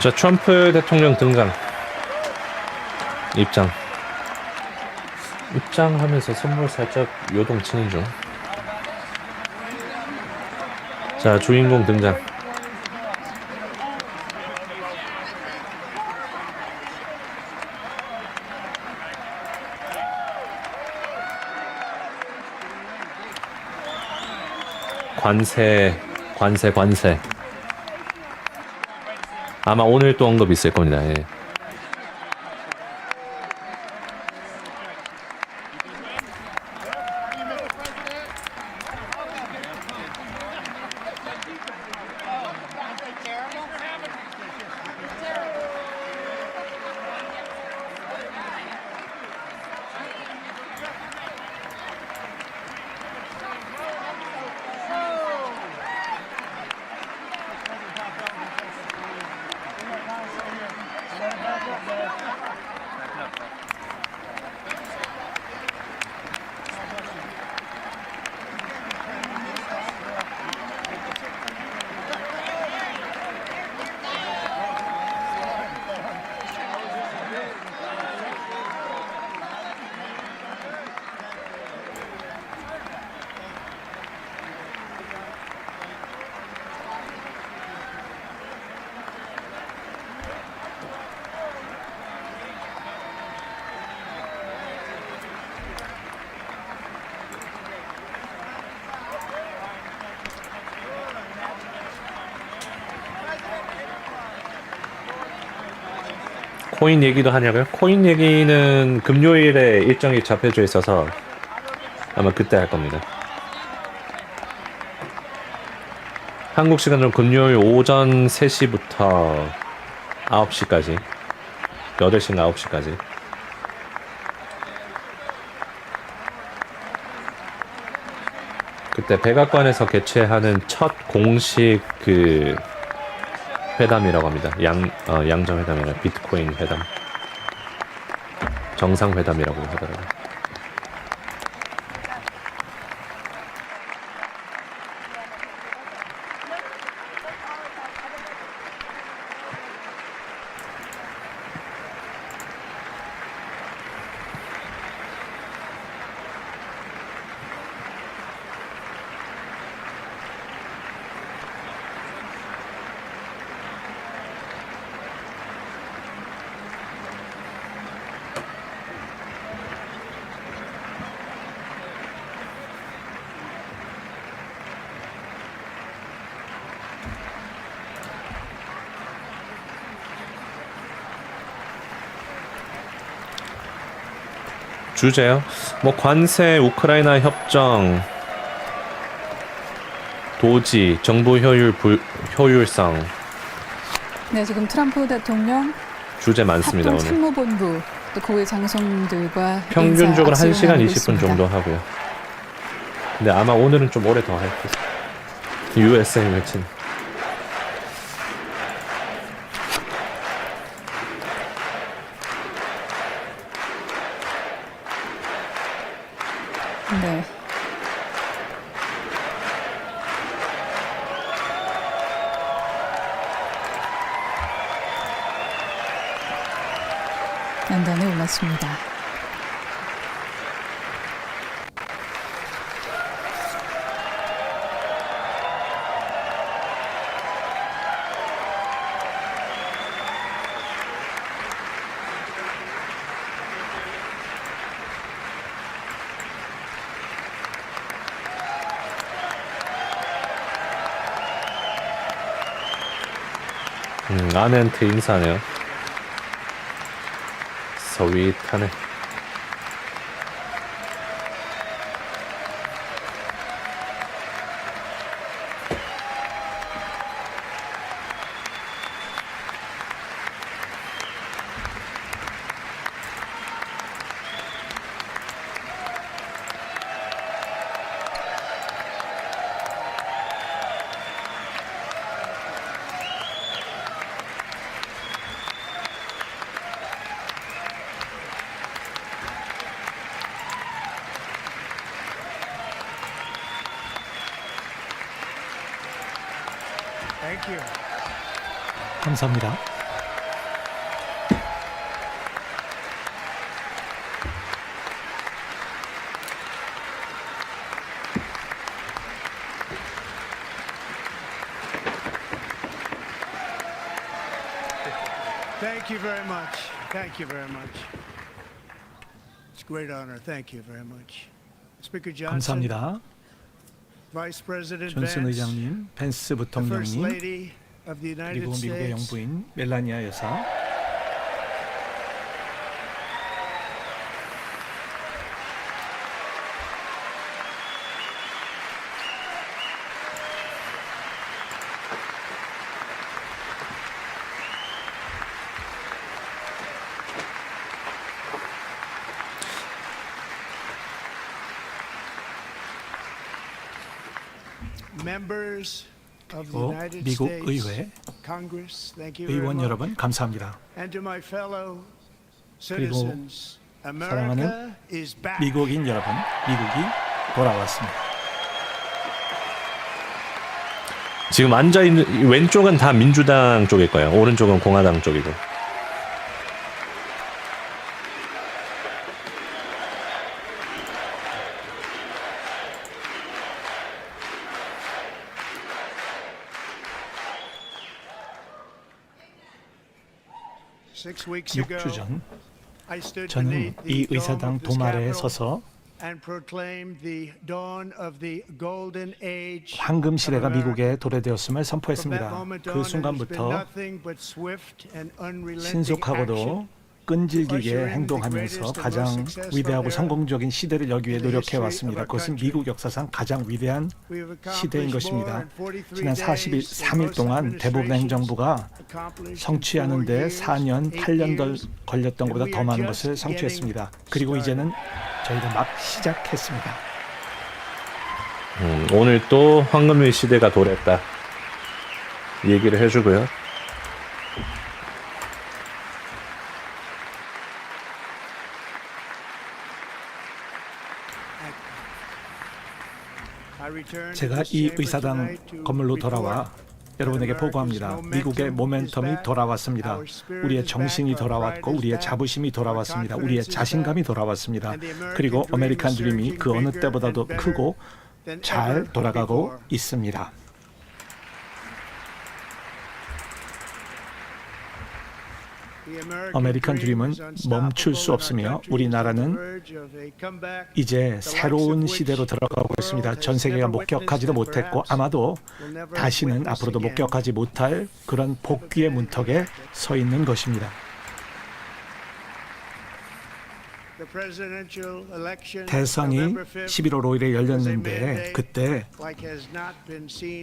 자, 트럼프 대통령 등장. 입장하면서 선물 살짝 요동치는 중. 자, 주인공 등장. 관세. 아마 오늘 또 언급 있을 겁니다. 예. 코인 얘기도 하냐고요? 코인 얘기는 금요일에 일정이 잡혀져 있어서 아마 그때 할 겁니다. 한국 시간으로 금요일 오전 3시부터 9시까지 8시인가 9시까지 그때 백악관에서 개최하는 첫 공식 그 회담이라고 합니다. 양정회담이나 비트코인 회담, 정상회담이라고 하더라고요. 주제요? 뭐 관세, 우크라이나 협정, 도지, 정부 효율성. 네, 지금 트럼프 대통령 주제 많습니다 오늘. 합동참모본부 또 고위 장성들과 평균적으로 1시간 20분 있습니다. 정도 하고요. 근데 아마 오늘은 좀 오래 더 할 거예요. USA 매친. 네. 연단에 올랐습니다. 아내한테 인사하네요. 서윗하네. 감사합니다. Thank you very much. Thank you very much. It's a great honor. Thank you very much. Speaker Johnson, 감사합니다. Vice President 존슨 Vance, 의장님, 벤스 the First 부통령님, Lady of the United 그리고 미국의 States, 영부인 멜라니아 여사, members of the 또 United 미국 States 의회 Congress, thank you very 의원 much. 여러분 감사합니다. And to my fellow 그리고 citizens, America 사랑하는 is back. 미국인 여러분, 미국이 돌아왔습니다. 지금 앉아있는 왼쪽은 다 민주당 쪽일 거예요. 오른쪽은 공화당 쪽이고. Six weeks ago, 6주 전 I stood 저는 beneath 이 the dome 의사당 of this 도마래에 Capitol 서서 and proclaimed the dawn of the golden age 황금 시대가 of America. 미국에 도래되었음을 From that 선포했습니다. moment 그 on, it has been 순간부터 nothing but swift and unrelenting 신속하고도 action. 끈질기게 행동하면서 가장 위대하고 성공적인 시대를 열기 위해 노력해 왔습니다. 그것은 미국 역사상 가장 위대한 We have 시대인 accomplished more 것입니다. in 43 지난 days than 43일 most 동안 대부분 행정부가 administrations 성취하는 데 accomplished 4년, in 8년 4 덜 years. 걸렸던 것보다 더 많은 것을 성취했습니다. 그리고 이제는 저희가 막 시작했습니다. 오늘 또 황금의 시대가 도래했다. 얘기를 해주고요. I returned to 제가 this 이 chamber 의사당 tonight to 건물로 report 돌아와 여러분에게 보고합니다. 미국의 모멘텀이 돌아왔습니다. 우리의 정신이 돌아왔고 우리의 자부심이 돌아왔습니다. 우리의 자신감이 돌아왔습니다. 그리고 아메리칸 드림이 그 어느 때보다도 크고 잘 돌아가고 있습니다. 아메리칸 드림은 멈출 수 없으며 우리나라는 이제 새로운 시대로 들어가고 있습니다. 전 세계가 목격하지도 못했고 아마도 다시는 앞으로도 목격하지 못할 그런 복귀의 문턱에 서 있는 것입니다. 대선이 11월 5일에 열렸는데 그때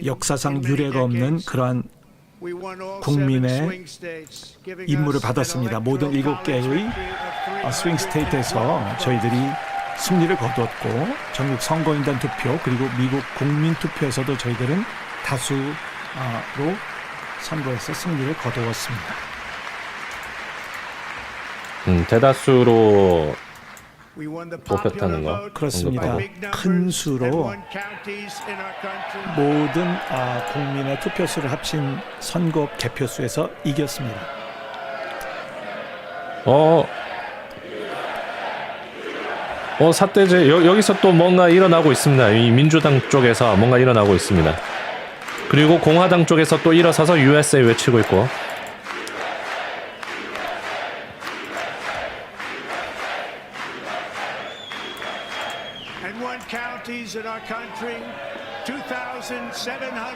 역사상 유례가 없는 그러한 국민의 임무를 받았습니다. 모든 7개의 스윙 스테이트에서 저희들이 승리를 거두었고 전국 선거인단 투표 그리고 미국 국민 투표에서도 저희들은 다수로 선거에서 승리를 거두었습니다. 대다수로 뽑혔다는 거. 그렇습니다. 언급하고. 큰 수로 모든 국민의 투표수를 합친 선거 개표수에서 이겼습니다. 사태제 여기서 또 뭔가 일어나고 있습니다. 이 민주당 쪽에서 뭔가 일어나고 있습니다. 그리고 공화당 쪽에서 또 일어서서 USA 외치고 있고.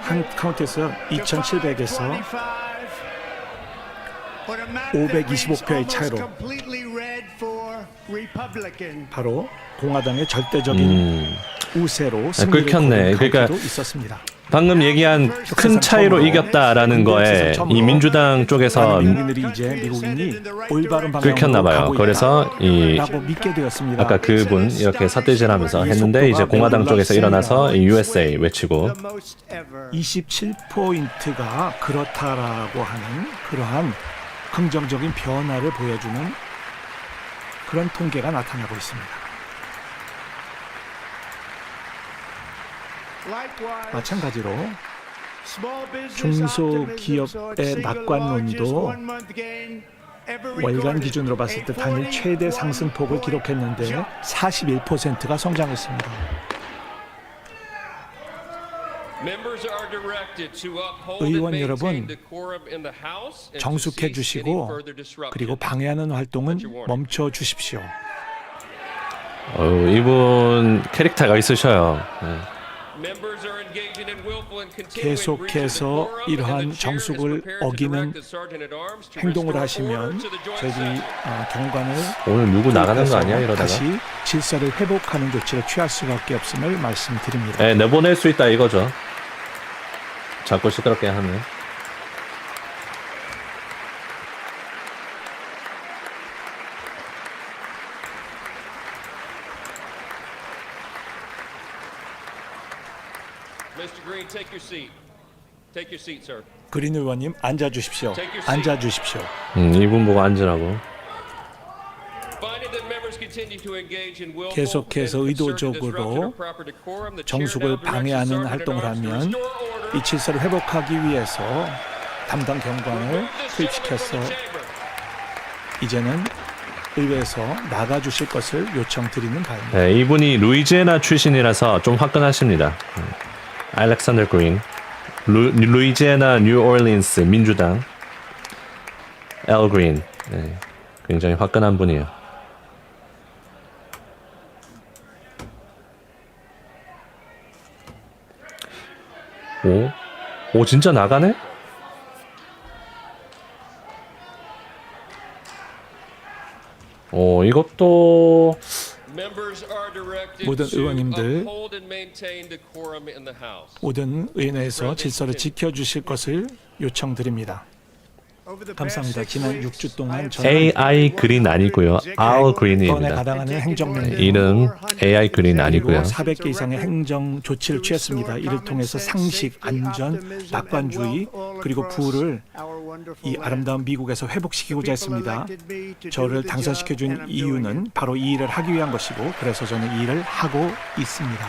한 카운티에서 2,700에서 525표의 차이로 바로 공화당의 절대적인 우세로 승리를 긁혔네. 거둔 그러니까 카운티도 있었습니다. 방금 얘기한 큰 차이로 이겼다라는 거에 이 민주당 쪽에서 미국인들이 이제 미국인이 올바른 방향으로 긁혔나 봐요. 가고 그래서 이 있다라고 믿게 되었습니다. 아까 그분 이렇게 사태질하면서 했는데 이제 공화당 쪽에서 일어나서 이 USA 외치고 27포인트가 그렇다라고 하는 그러한 긍정적인 변화를 보여주는 그런 통계가 나타나고 있습니다. 마찬가지로 중소기업의 낙관론도 월간 기준으로 봤을 때 단일 최대 상승폭을 기록했는데 41%가 성장했습니다. 의원 여러분, 정숙해 주시고 그리고 방해하는 활동은 멈춰 주십시오. 이분 캐릭터가 있으셔요. 네. 계속해서 이러한 정숙을 어기는 행동을 하시면 저희들이 경관을 오늘 누구 나가는 거 아니야 이러다가? 다시 질서를 회복하는 조치를 취할 수밖에 없음을 말씀드립니다. 네, 내보낼 수 있다 이거죠. 자꾸 시끄럽게 하면. 그린 의원님 앉아 주십시오. 앉아 주십시오. 이분 보고 앉으라고. 계속해서 의도적으로 정숙을 방해하는 활동을 하면 이 질서를 회복하기 위해서 담당 경관을 투입시켜서 이제는 의회에서 나가주실 것을 요청드리는 바입니다. 네, 이분이 루이지애나 출신이라서 좀 화끈하십니다. 알렉산더 그린, 루이지애나 뉴올리언스 민주당, 엘 그린. 네, 굉장히 화끈한 분이에요. 오, 진짜 나가네? 이것도 모든 의원님들, 모든 의회에서 질서를 지켜주실 것을 요청드립니다. 감사합니다. 지난 6주 동안 저는 AI 그린 아니고요. 알 번에 그린입니다. 가당하는 행정명령 이름 AI 그린 아니고요. 400개 이상의 행정 조치를 취했습니다. 이를 통해서 상식, 안전, 낙관주의 그리고 부를 이 아름다운 미국에서 회복시키고자 했습니다. 저를 당선시켜준 이유는 바로 이 일을 하기 위한 것이고 그래서 저는 이 일을 하고 있습니다.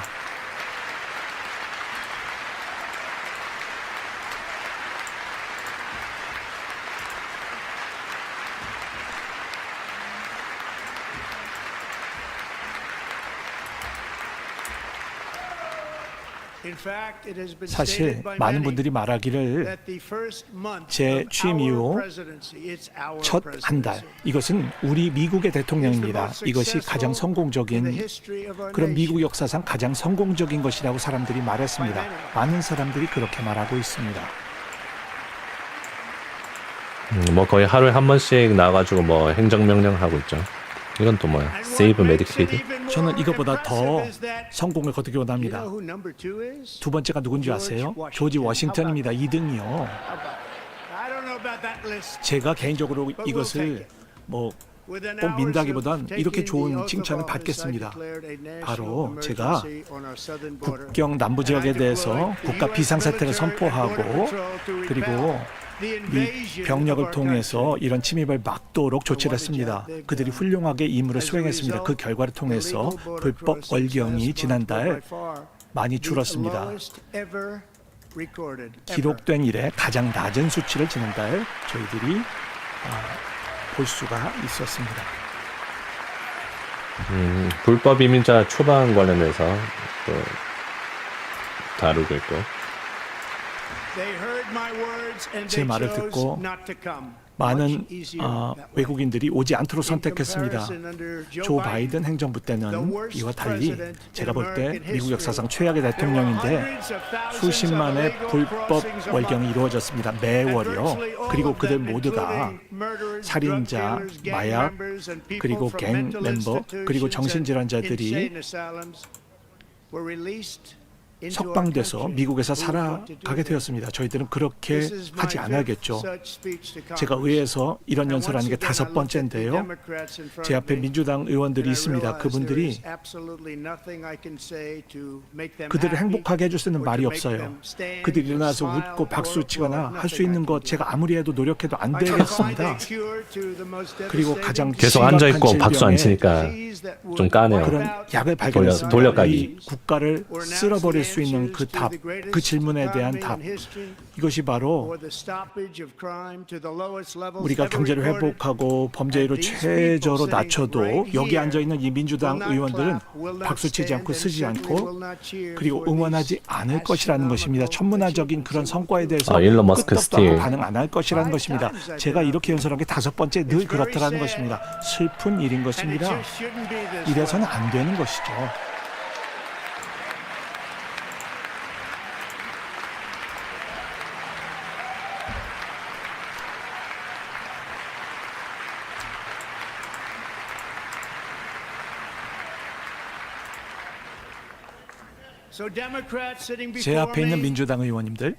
사실 많은 분들이 말하기를 제 취임 이후 첫 한 달 이것은 우리 미국의 대통령입니다. 이것이 가장 성공적인 그런 미국 역사상 가장 성공적인 것이라고 사람들이 말했습니다. 많은 사람들이 그렇게 말하고 있습니다. 뭐 거의 하루에 한 번씩 나와가지고 뭐 행정명령 하고 있죠. 이건 또 뭐야? 세이브 메디케이드? 저는 이것보다 더 성공을 거두기 원합니다. 두 번째가 누군지 아세요? 조지 워싱턴입니다. 2등이요. 제가 개인적으로 이것을 뭐 꼭 민다기보단 이렇게 좋은 칭찬을 받겠습니다. 바로 제가 국경 남부 지역에 대해서 국가 비상사태를 선포하고 그리고 미 병력을 통해서 이런 침입을 막도록 조치를 했습니다. 그들이 훌륭하게 임무를 수행했습니다. 그 결과를 통해서 불법 월경이 지난달 많이 줄었습니다. 기록된 이래 가장 낮은 수치를 지난달 저희들이 볼 수가 있었습니다. 불법 이민자 초반 관련해서 또 다루고 있고. 제 말을 듣고 많은 외국인들이 오지 않도록 선택했습니다. 조 바이든 행정부 때는 이와 달리 제가 볼 때 미국 역사상 최악의 대통령인데 수십만의 불법 월경이 이루어졌습니다. 매월이요. 그리고 그들 모두가 살인자, 마약, 그리고 갱 멤버, 그리고 정신질환자들이 석방돼서 미국에서 살아가게 되었습니다. 저희들은 그렇게 하지 않아야겠죠. 제가 의회에서 이런 연설을 하는 게 5번째인데요. 제 앞에 민주당 의원들이 있습니다. 그분들이 그들을 행복하게 해줄 수 있는 말이 없어요. 그들이 일어나서 웃고 박수 치거나 할 수 있는 것 제가 아무리 해도 노력해도 안 되겠습니다. 그리고 가장 계속 앉아있고 박수 안 치니까 좀 까네요. 그런 약을 발견했습니다. 돌려까기. 이 국가를 쓸어버릴 수 있는 그 답, 그 질문에 대한 답, 이것이 바로 우리가 경제를 회복하고 범죄율을 최저로 낮춰도 여기 앉아있는 이 민주당 의원들은 박수치지 않고 쓰지 않고 그리고 응원하지 않을 것이라는 것입니다. 천문학적인 그런 성과에 대해서 일론 머스크 끄떡도 하고 스틸. 반응 안 할 것이라는 것입니다. 제가 이렇게 연설한 게 5번째 늘 그렇다라는 것입니다. 슬픈 일인 것입니다. 이래서는 안 되는 것이죠. 제 앞에 있는 민주당 의원님들,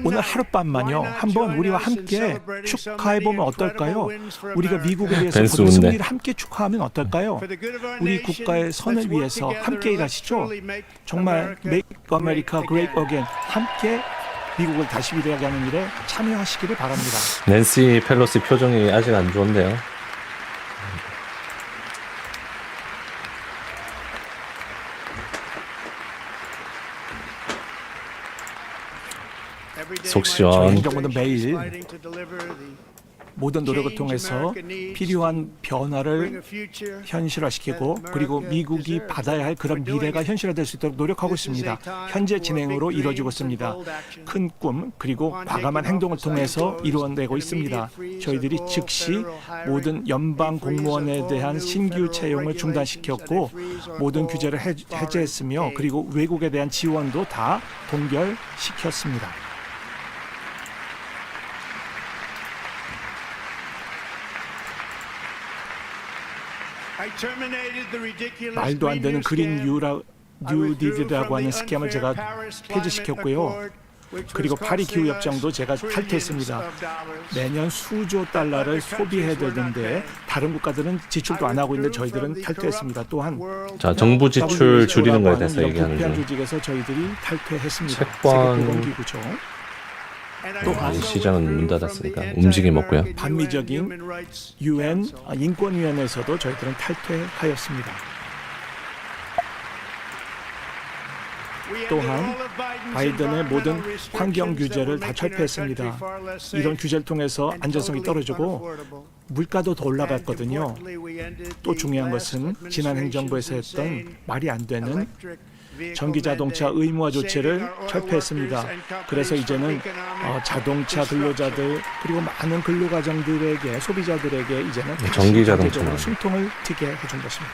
오늘 하룻밤만요 한번 우리와 함께 축하해보면 어떨까요? 우리가 미국에 대해서 벤스 거둔 웃네. 승리를 함께 축하하면 어떨까요? 우리 국가의 선을 위해서 함께 일하시죠. 정말 Make America Great Again, 함께 미국을 다시 위대하게 하는 일에 참여하시기를 바랍니다. 낸시 펠로시 표정이 아직 안 좋은데요. 속 저희 시원. 행정부는 매일 모든 노력을 통해서 필요한 변화를 현실화시키고 그리고 미국이 받아야 할 그런 미래가 현실화될 수 있도록 노력하고 있습니다. 현재 진행으로 이루어지고 있습니다. 큰 꿈 그리고 과감한 행동을 통해서 이루어내고 있습니다. 저희들이 즉시 모든 연방 공무원에 대한 신규 채용을 중단시켰고 모든 규제를 해제했으며 그리고 외국에 대한 지원도 다 동결시켰습니다. 말도 안 되는 그린 뉴딜이라고 하는 스캠을 제가 폐지시켰고요. 그리고 파리 기후협정도 제가 탈퇴했습니다. 매년 수조 달러를 소비해야 되는데 다른 국가들은 지출도 안 하고 있는데 저희들은 탈퇴했습니다. 또한 자, 정부 지출 줄이는 거에 대해서 얘기하는 부패한 중. 조직에서 저희들이 탈퇴했습니다. 채권- 세계보건기구죠. 이 시장은 문 닫았으니까 움직임 없고요. 반미적인 UN 인권위원회에서도 저희들은 탈퇴하였습니다. 또한 바이든의 모든 환경 규제를 다 철폐했습니다. 이런 규제를 통해서 안전성이 떨어지고 물가도 더 올라갔거든요. 또 중요한 것은 지난 행정부에서 했던 말이 안 되는 전기자동차 의무화 조치를 철폐했습니다. 그래서 이제는 자동차 근로자들 그리고 많은 근로가정들에게 소비자들에게 이제는 전기자동차만. 경제적으로 숨통을 트게 해준 것입니다.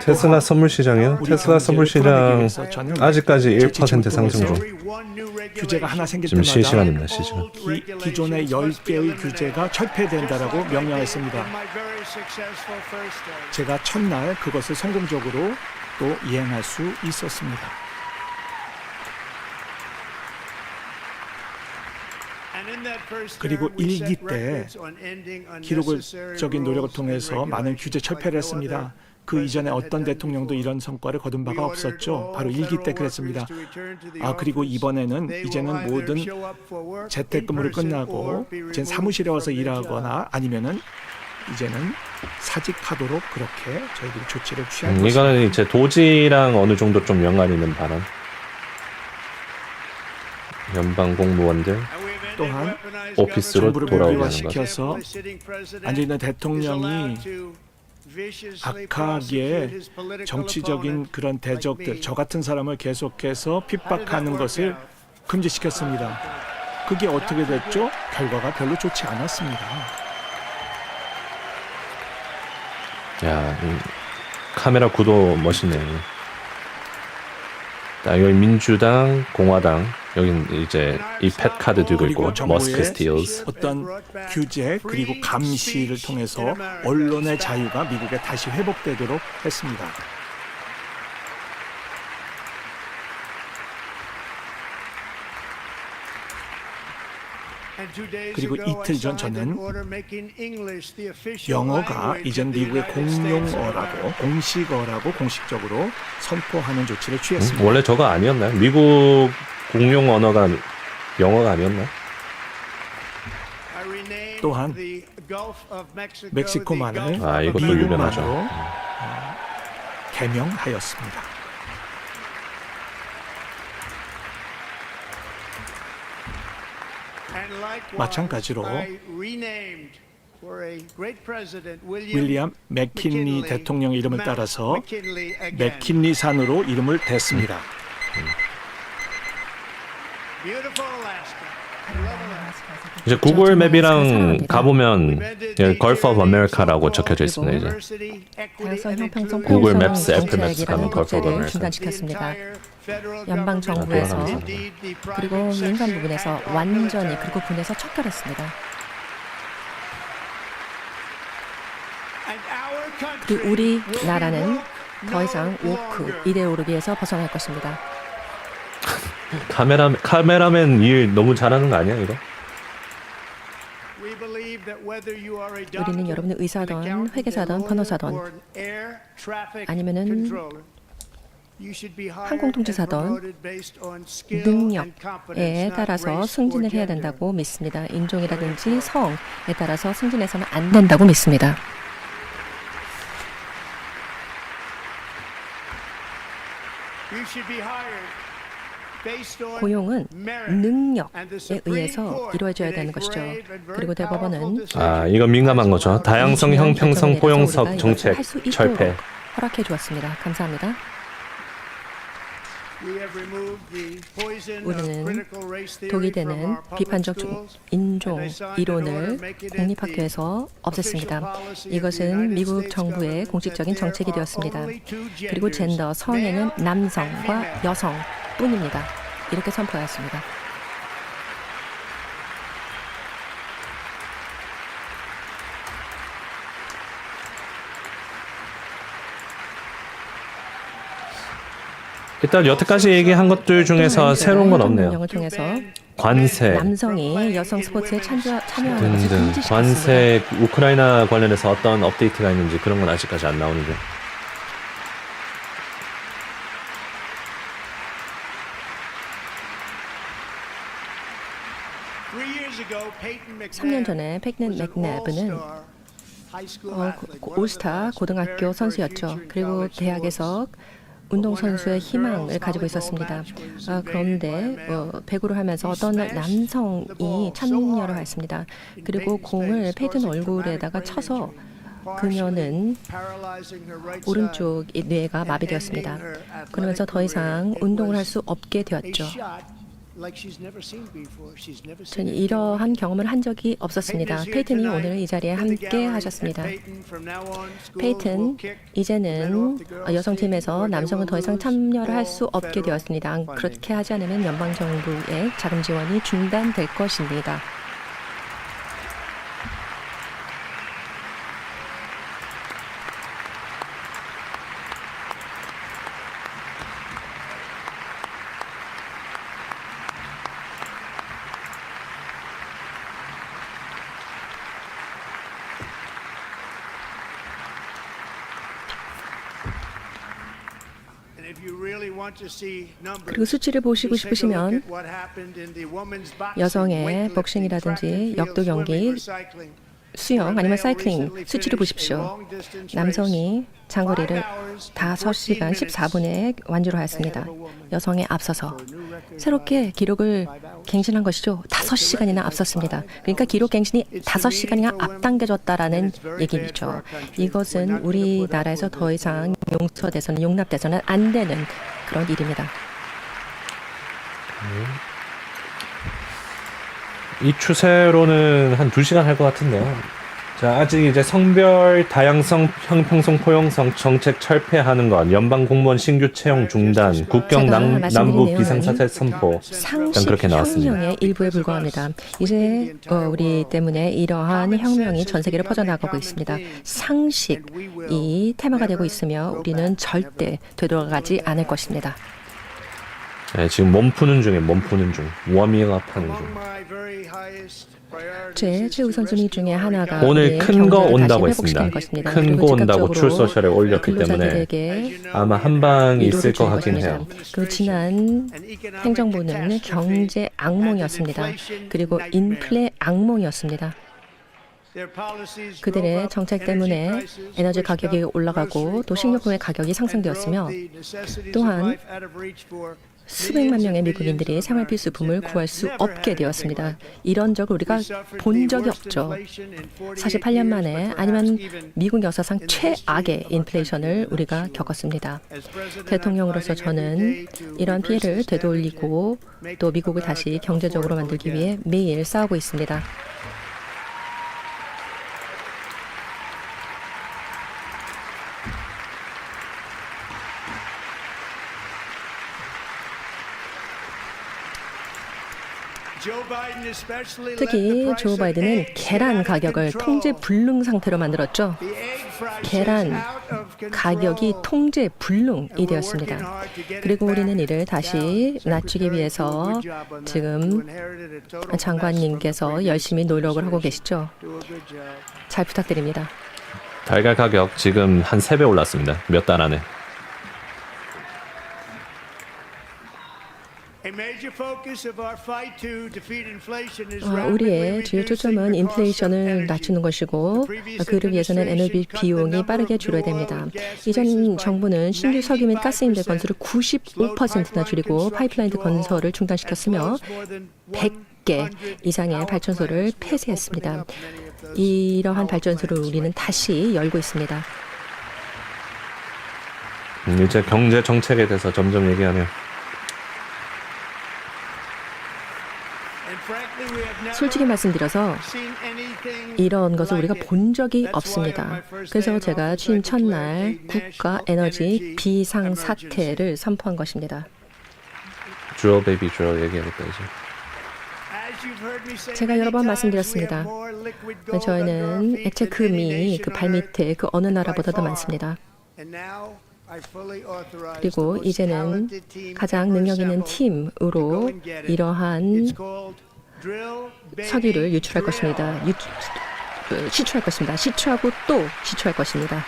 테슬라 선물 시장이요? 테슬라 선물 시장 아직까지 1% 상승 중. 규제가 하나 생길 지금 때마다 실시간입니다. 실시간. 기존의 10개의 규제가 철폐된다라고 명령했습니다. 제가 첫날 그것을 성공적으로 또 이행할 수 있었습니다. 그리고 1기 때 기록적인 노력을 통해서 많은 규제 철폐를 했습니다. 그 이전에 어떤 대통령도 이런 성과를 거둔 바가 없었죠. 바로 1기 때 그랬습니다. 그리고 이번에는 이제는 모든 재택근무를 끝나고 이제 사무실에 와서 일하거나 아니면은 이제는 사직하도록 그렇게 저희들이 조치를 취할 것입니다. 이거는 이제 도지랑 어느 정도 좀 연관이 있는 발언. 연방 공무원들 또한 오피스로 정부를 돌아오게 하는 것. 무기화시켜서 앉아있는 대통령이 악하게 정치적인 그런 대적들, 저 같은 사람을 계속해서 핍박하는 것을 금지시켰습니다. 그게 어떻게 됐죠? 결과가 별로 좋지 않았습니다. 야, 이 카메라 구도 멋있네요. 자, 여기 민주당, 공화당, 여긴 이제 이 팻 카드 들고 있고, 그리고 정부의 머스크 스틸스. 어떤 규제 그리고 감시를 통해서 언론의 자유가 미국에 다시 회복되도록 했습니다. 그리고 이틀 전 저는 영어가 이젠 미국의 공용어라고 공식어라고 공식적으로 선포하는 조치를 취했습니다. 원래 저거 아니었나요? 미국 공용 언어가 영어가 아니었나? 또한 멕시코만을 아, 이것도 미국만으로 유명하죠. 개명하였습니다. 마찬가지로 윌리엄 맥킨리 대통령 이름을 따라서 맥킨리 산으로 이름을 댔습니다. 이제 구글 맵이랑 사랑합니다. 가보면 걸프 오브 아메리카라고 적혀져 있습니다. 이제 다양성 형평성 구글 포용성 맵스, 애플 맵스 정책이라는 가면 걸프 오브 국제를 아메리카. 중단시켰습니다. 연방 정부에서 그리고 민간 부분에서 완전히 그리고 군에서 척결했습니다. 그리고 우리나라는 더 이상 woke 이데올로기에서 벗어날 것입니다. 카메라맨 일 너무 잘하는 거 아니야 이거? 우리는 여러분이 의사든 회계사든 변호사든 아니면은 항공통제사든 능력에 따라서 승진을 해야 된다고 믿습니다. 인종이라든지 성에 따라서 승진해서는 안 된다고 믿습니다. 고용은 능력에 의해서 이루어져야 되는 것이죠. 그리고 대법원은 아, 이거 민감한 거죠. 다양성, 형평성, 포용성 정책 철폐. 허락해 주었습니다. 감사합니다. 우리는 독이 되는 비판적 인종 이론을 공립학교에서 없앴습니다. 이것은 미국 정부의 공식적인 정책이 되었습니다. 그리고 젠더, 성에는 남성과 여성뿐입니다. 이렇게 선포하였습니다. 일단 여태까지 얘기한 것들 중에서 새로운 건 없네요. 대통령을 통해서 관세 남성이 여성 스포츠에 참여하는 것을 등등. 금지시켰습니다. 관세 우크라이나 관련해서 어떤 업데이트가 있는지 그런 건 아직까지 안 나오는데. 3년 전에 페이튼 맥냅은 올스타 고등학교 선수였죠. 그리고 대학에서 운동선수의 희망을 가지고 있었습니다. 그런데 배구를 하면서 어떤 남성이 참여를 했습니다. 그리고 공을 페이튼 얼굴에다가 쳐서 그녀는 오른쪽 뇌가 마비되었습니다. 그러면서 더 이상 운동을 할 수 없게 되었죠. 저는 이러한 경험을 한 적이 없었습니다. 페이튼이 오늘 이 자리에 함께 하셨습니다. 페이튼, 이제는 여성팀에서 남성은 더 이상 참여를 할 수 없게 되었습니다. 그렇게 하지 않으면 연방정부의 자금 지원이 중단될 것입니다. 그리고 수치를 보시고 싶으시면 여성의 복싱이라든지 역도 경기, 수영 아니면 사이클링 수치를 보십시오. 남성이 장거리를 5시간 14분에 완주를 하였습니다. 여성에 앞서서 새롭게 기록을 갱신한 것이죠. 5시간이나 앞섰습니다. 그러니까 기록 갱신이 5시간이나 앞당겨졌다라는 얘기죠. 이것은 우리나라에서 더 이상 용서돼서는 용납돼서는 안 되는 그런 일입니다. 이 추세로는 한 2시간 할 것 같은데요. 자, 아직 이제 성별 다양성 형평성 포용성 정책 철폐하는 것, 연방 공무원 신규 채용 중단, 국경 남부 비상사태 선포, 일단 그렇게 나왔습니다. 혁명의 일부에 불과합니다. 이제 우리 때문에 이러한 혁명이 전 세계로 퍼져나가고 있습니다. 상식이 테마가 되고 있으며 우리는 절대 되돌아가지 않을 것입니다. 네, 지금 몸 푸는 중, 워밍업 하는 중. 제 최우선순위 중에 하나가 오늘 큰 거 온다고 했습니다. 것입니다. 큰 거 온다고 출소셜에 올렸기 때문에 아마 한 방이 있을 것 같긴 해요. 그리고 지난 행정부는 경제 악몽이었습니다. 그리고 인플레 악몽이었습니다. 그들의 정책 때문에 에너지 가격이 올라가고 또 식료품의 가격이 상승되었으며 또한 수백만 명의 미국인들이 생활 필수품을 구할 수 없게 되었습니다. 이런 적을 우리가 본 적이 없죠. 48년 만에 아니면 미국 역사상 최악의 인플레이션을 우리가 겪었습니다. 대통령으로서 저는 이런 피해를 되돌리고 또 미국을 다시 경제적으로 만들기 위해 매일 싸우고 있습니다. 특히 조 바이든은 계란 가격을 통제 불능 상태로 만들었죠. 계란 가격이 통제 불능이 되었습니다. 그리고 우리는 이를 다시 낮추기 위해서 지금 장관님께서 열심히 노력을 하고 계시죠. 잘 부탁드립니다. 달걀 가격 지금 한 3배 올랐습니다. 몇 달 안에. 우리의 주요 초점은 인플레이션을 낮추는 것이고 그를 위해서는 에너지 비용이 빠르게 줄어야 됩니다. 이전 정부는 신규 석유 및 가스 임대 건설을 95%나 줄이고 파이프라인 건설을 중단시켰으며 100개 이상의 발전소를 폐쇄했습니다. 이러한 발전소를 우리는 다시 열고 있습니다. 이제 경제 정책에 대해서 점점 얘기하네요. 솔직히 말씀드려서 이런 것을 우리가 본 적이 없습니다. 그래서 제가 취임 첫날 국가 에너지 비상사태를 선포한 것입니다. 드릴 베이비 드릴 얘기해볼까 이제. 제가 여러 번 말씀드렸습니다. 저희는 액체 금이 그 발밑에 그 어느 나라보다도 많습니다. 그리고 이제는 가장 능력 있는 팀으로 이러한 석유를 유출할 것입니다. 시추할 것입니다. 시추하고 또 시추할 것입니다.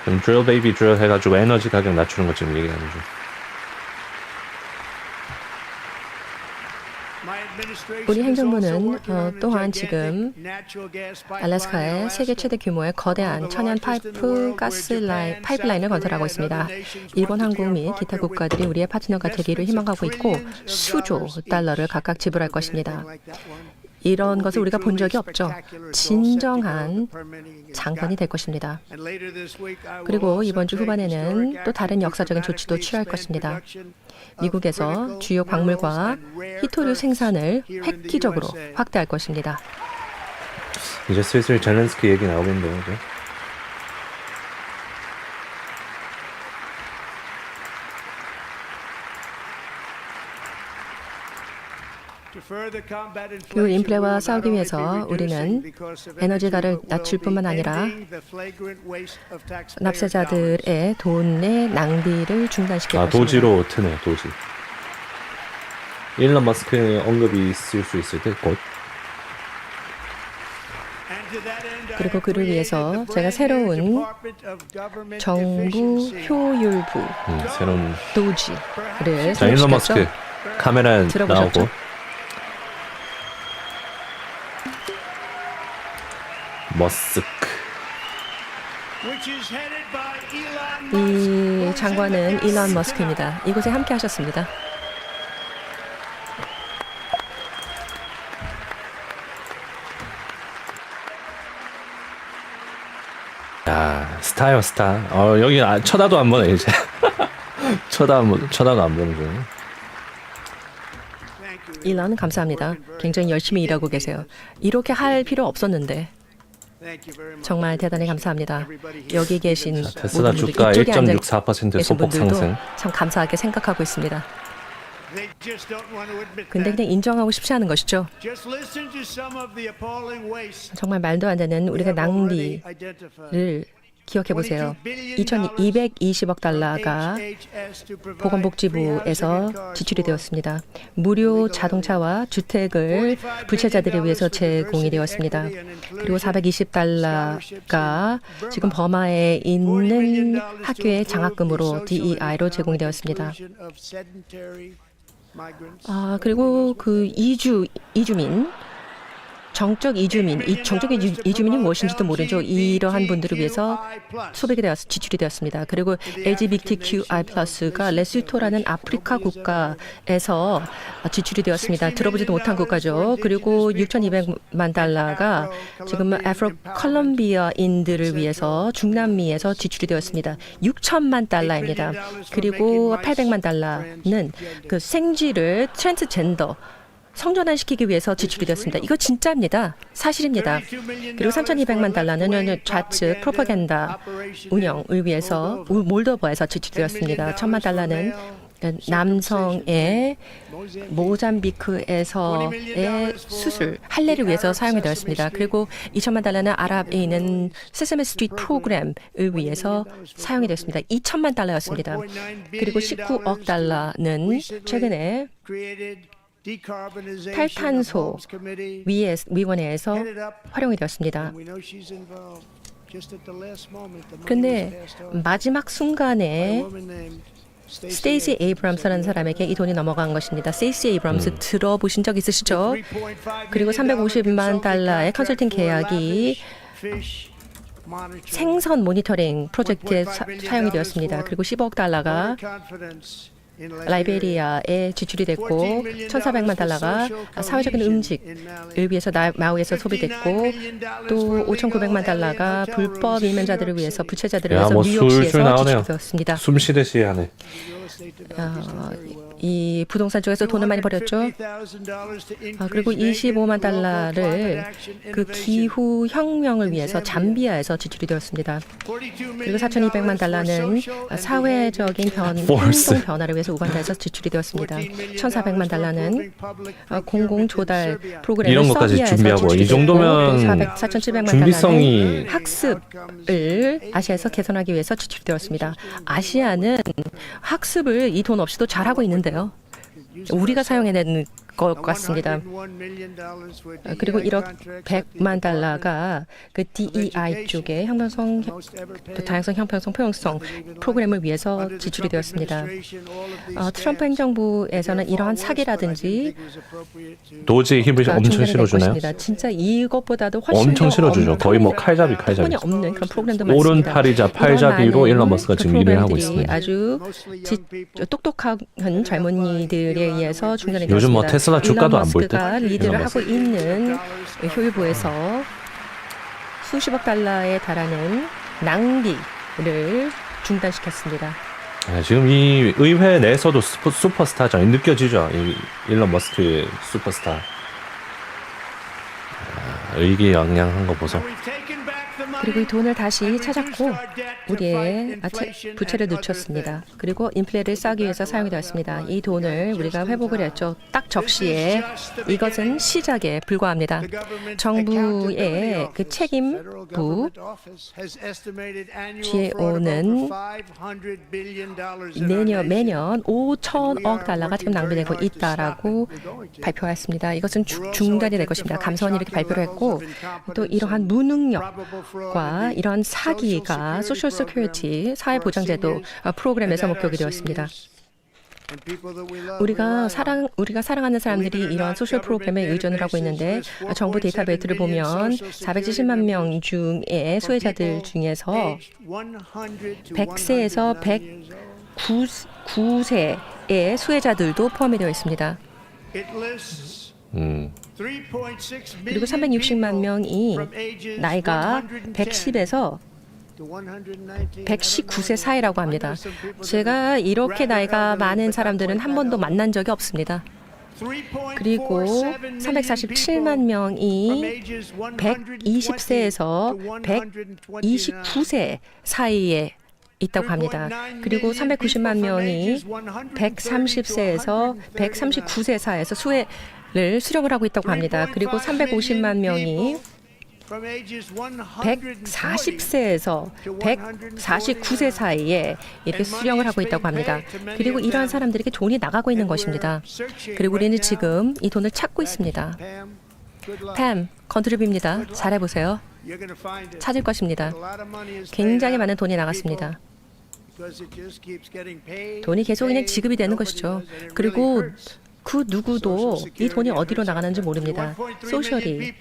그럼 드릴 베이비 드릴 해가지고 에너지 가격 낮추는 것 지금 얘기하는 중. 우리 행정부는 또한 지금 알래스카에 세계 최대 규모의 거대한 천연 파이프라인을 건설하고 있습니다. 일본, 한국 및 기타 국가들이 우리의 파트너가 되기를 희망하고 있고 수조 달러를 각각 지불할 것입니다. 이런 것을 우리가 본 적이 없죠. 진정한 장관이 될 것입니다. 그리고 이번 주 후반에는 또 다른 역사적인 조치도 취할 것입니다. 미국에서 주요 광물과 히토류 생산을 획기적으로 확대할 것입니다. 이제 슬슬 젤렌스키 얘기 나오겠네요. 이제. 그 인플레와 싸우기 위해서 우리는 에너지가를 낮출 뿐만 아니라 납세자들의 돈의 낭비를 중단시킬 것입니다. 도지로 트네, 도지. 일론 머스크 언급이 있을 수 있을 때 곧. 그리고 그를 위해서 제가 새로운 정부 효율부 새로운 도지를 자, 일론 머스크 설치했죠. 카메라에 들어보셨죠? 나오고 머스크. 이 장관은 일론 머스크입니다. 이곳에 함께 하셨습니다. 야, 스타요, 스타. 여기 쳐다도 안 보네 이제. 쳐다가 안 보는 중. 일론 감사합니다. 굉장히 열심히 일하고 계세요. 이렇게 할 필요 없었는데 정말 대단히 감사합니다. 여기 계신 테슬라 모든 분들, 주가 이쪽에 앉아 1.64% 계신 소폭 분들도 상승. 참 감사하게 생각하고 있습니다. 근데 그냥 인정하고 싶지 않은 것이죠. 정말 말도 안 되는 우리가 낭비를 기억해 보세요. 220억 달러가 보건복지부에서 지출이 되었습니다. 무료 자동차와 주택을 불체자들을 위해서 제공이 되었습니다. 그리고 420달러가 지금 버마에 있는 학교의 장학금으로 DEI로 제공이 되었습니다. 그리고 그 이주민 정적 이주민, 이 정적 이주민이 무엇인지도 모르죠. 이러한 분들을 위해서 지출이 되었습니다. 그리고 LGBTQI+가 레소토라는 아프리카 국가에서 지출이 되었습니다. 들어보지도 못한 국가죠. 그리고 6,200만 달러가 지금 아프로 컬럼비아인들을 위해서 중남미에서 지출이 되었습니다. 6천만 달러입니다. 그리고 800만 달러는 그 생쥐를 트랜스젠더 성전환시키기 위해서 지출이 되었습니다. 이거 진짜입니다. 사실입니다. 그리고 3,200만 달러는 좌측 프로파간다 운영을 위해서 몰도바에서 지출되었습니다. 1,000만 달러는 남성의 모잠비크에서의 수술, 할례를 위해서 사용이 되었습니다. 그리고 2천만 달러는 아랍에 있는 세세메 스트리트 프로그램을 위해서 사용이 되었습니다. 2천만 달러였습니다. 그리고 19억 달러는 최근에 탈탄소 위원회에서 활용이 되었습니다. 그런데 마지막 순간에 스테이시 에이브람스라는 사람에게 이 돈이 넘어간 것입니다. 스테이시 에이브람스 들어보신 적 있으시죠? 그리고 350만 달러의 컨설팅 계약이 생선 모니터링 프로젝트에 사용이 되었습니다. 그리고 15억 달러가 라이베리아에 지출이 됐고 1,400만 달러가 사회적인 음식을 위해서 마우이에서 소비됐고 또 5,900만 달러가 불법 이민자들을 위해서 부채자들을 위해서 뉴욕시에서 지출되었습니다. 숨쉬듯이 하네. 이 부동산 쪽에서 돈을 많이 벌였죠. 그리고 25만 달러를 그 기후 혁명을 위해서 잠비아에서 지출이 되었습니다. 그리고 4,200만 달러는 사회적인 행동 변화를 위해서 우간다에서 지출이 되었습니다. 1,400만 달러는 공공 조달 프로그램을 이런 것까지 준비하고 이 정도면 4,700만 준비성이 달러는 학습을 아시아에서 개선하기 위해서 지출되었습니다. 아시아는 학습을 이 돈 없이도 잘하고 있는데요. 우리가 사용해낸 것 같습니다. 그리고 1억 100만 달러가 그 DEI 쪽에 다양성, 형평성, 포용성 프로그램을 위해서 지출이 되었습니다. 트럼프 행정부에서는 이러한 사기라든지 도저히 힘을 엄청 실어주나요? 진짜 이것보다도 훨씬 엄청 실어주죠. 거의 뭐 칼잡이. 없는 그런 프로그램도 많습니다. 오른팔이자 팔잡이로 일론 머스크가 지금 일을 하고 있습니다. 아주 똑똑한 젊은이들에 의해서 중단이 요즘 뭐 되었습니다. 테슬라 주가도 안 볼 때. 일론 머스크가 리드를 하고 있는 효율부에서 수십억 달러에 달하는 낭비를 중단시켰습니다. 지금 이 의회 내에서도 슈퍼스타죠. 느껴지죠. 이 일론 머스크의 슈퍼스타. 의기양양한 거 보소. 그리고 이 돈을 다시 찾았고 우리의 부채를 늦췄습니다. 그리고 인플레를 싸기 위해서 사용이 되었습니다. 이 돈을 우리가 회복을 했죠. 딱 적시에 이것은 시작에 불과합니다. 정부의 그 책임부 GAO는 매년 5천억 달러가 지금 낭비되고 있다라고 발표했습니다. 이것은 중단이 될 것입니다. 감사원이 이렇게 발표를 했고 또 이러한 무능력과 이런 사기가 소셜 세큐리티 사회보장제도 프로그램에서 목격이 되었습니다. 우리가 사랑하는 사람들이 이러한 소셜 프로그램에 의존을 하고 있는데 정부 데이터베이스를 보면 470만 명 중에 수혜자들 중에서 100세에서 109세의 수혜자들도 포함이 되어 있습니다. 그리고 360만 명이 나이가 110에서 119세 사이라고 합니다. 제가 이렇게 나이가 많은 사람들은 한 번도 만난 적이 없습니다. 그리고 347만 명이 120세에서 129세 사이에 있다고 합니다. 그리고 390만 명이 130세에서 139세 사이에서 수혜를 수령을 하고 있다고 합니다. 그리고 350만 명이 140세에서 149세 사이에 이렇게 수령을 하고 있다고 합니다. 그리고 이러한 사람들에게 돈이 나가고 있는 것입니다. 그리고 우리는 지금 이 돈을 찾고 있습니다. 팸, 건드립입니다. 잘해보세요. 찾을 것입니다. 굉장히 많은 돈이 나갔습니다. 돈이 계속 그냥 지급이 되는 것이죠. 그리고 그 누구도 이 돈이 어디로 나가는지 모릅니다. 소셜이.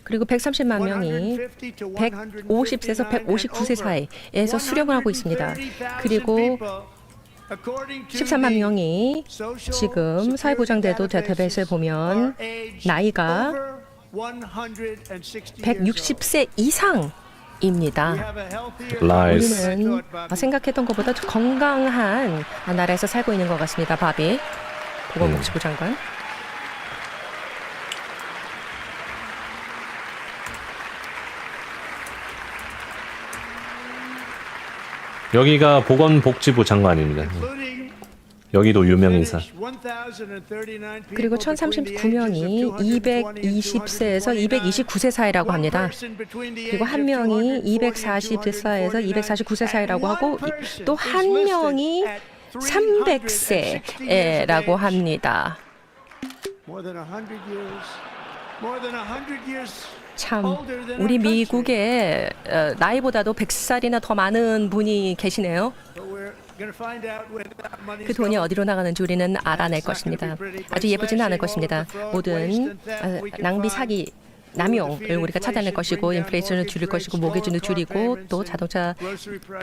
그리고 130만 명이 150세에서 159세 사이에서 수령을 하고 있습니다. 그리고 13만 명이 지금 사회보장제도 데이터베이스에 보면 나이가 160세 이상입니다. 라이스. 우리는 생각했던 것보다 더 건강한 나라에서 살고 있는 것 같습니다. 바비 보건복지부 장관. 여기가 보건복지부 장관입니다. 여기도 유명 인사. 그리고 1039명이 220세에서 229세 사이라고 합니다. 그리고 한 명이 240세에서 249세 사이라고 하고 또 한 명이 300세라고 합니다. 참, 우리 미국에 나이보다도 100살이나 더 많은 분이 계시네요. 그 돈이 어디로 나가는지 우리는 알아낼 것입니다. 아주 예쁘지는 않을 것입니다. 모든 낭비, 사기, 남용을 우리가 차단할 것이고 인플레이션을 줄일 것이고 모기지도 줄이고 또 자동차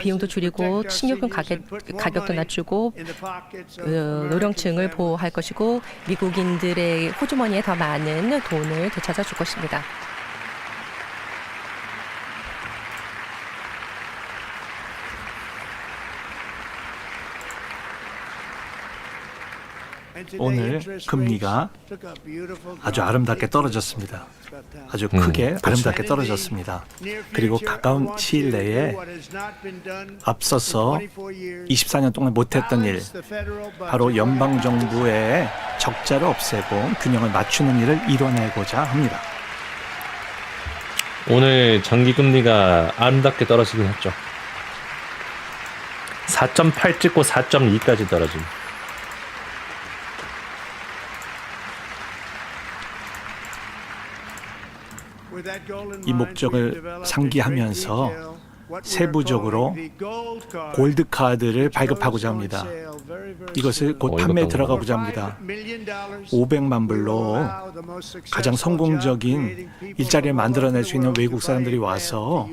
비용도 줄이고 식료품 가격도 낮추고 노령층을 보호할 것이고 미국인들의 호주머니에 더 많은 돈을 되찾아 줄 것입니다. 오늘 금리가 아주 아름답게 떨어졌습니다. 아주 크게 아름답게 떨어졌습니다. 그리고 가까운 시일 내에 앞서서 24년 동안 못했던 일, 바로 연방정부의 적자를 없애고 균형을 맞추는 일을 이뤄내고자 합니다. 오늘 장기금리가 아름답게 떨어지긴 했죠. 4.8 찍고 4.2까지 떨어진. 이 목적을 상기하면서 세부적으로 골드카드를 발급하고자 합니다. 이것을 곧 판매에 들어가고자 합니다. 500만 불로 가장 성공적인 일자리를 만들어낼 수 있는 외국 사람들이 와서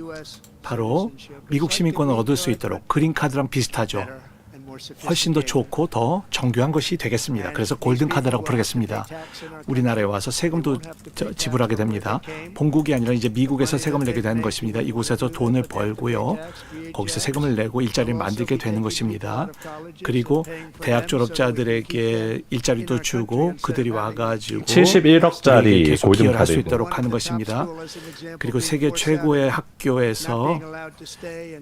바로 미국 시민권을 얻을 수 있도록 그린카드랑 비슷하죠. 훨씬 더 좋고 더 정교한 것이 되겠습니다. 그래서 골든카드라고 부르겠습니다. 우리나라에 와서 세금도 지불하게 됩니다. 본국이 아니라 이제 미국에서 세금을 내게 되는 것입니다. 이곳에서 돈을 벌고요. 거기서 세금을 내고 일자리를 만들게 되는 것입니다. 그리고 대학 졸업자들에게 일자리도 주고 그들이 와가지고 71억짜리 계속 기여할 수 골든카드. 있도록 하는 것입니다. 그리고 세계 최고의 학교에서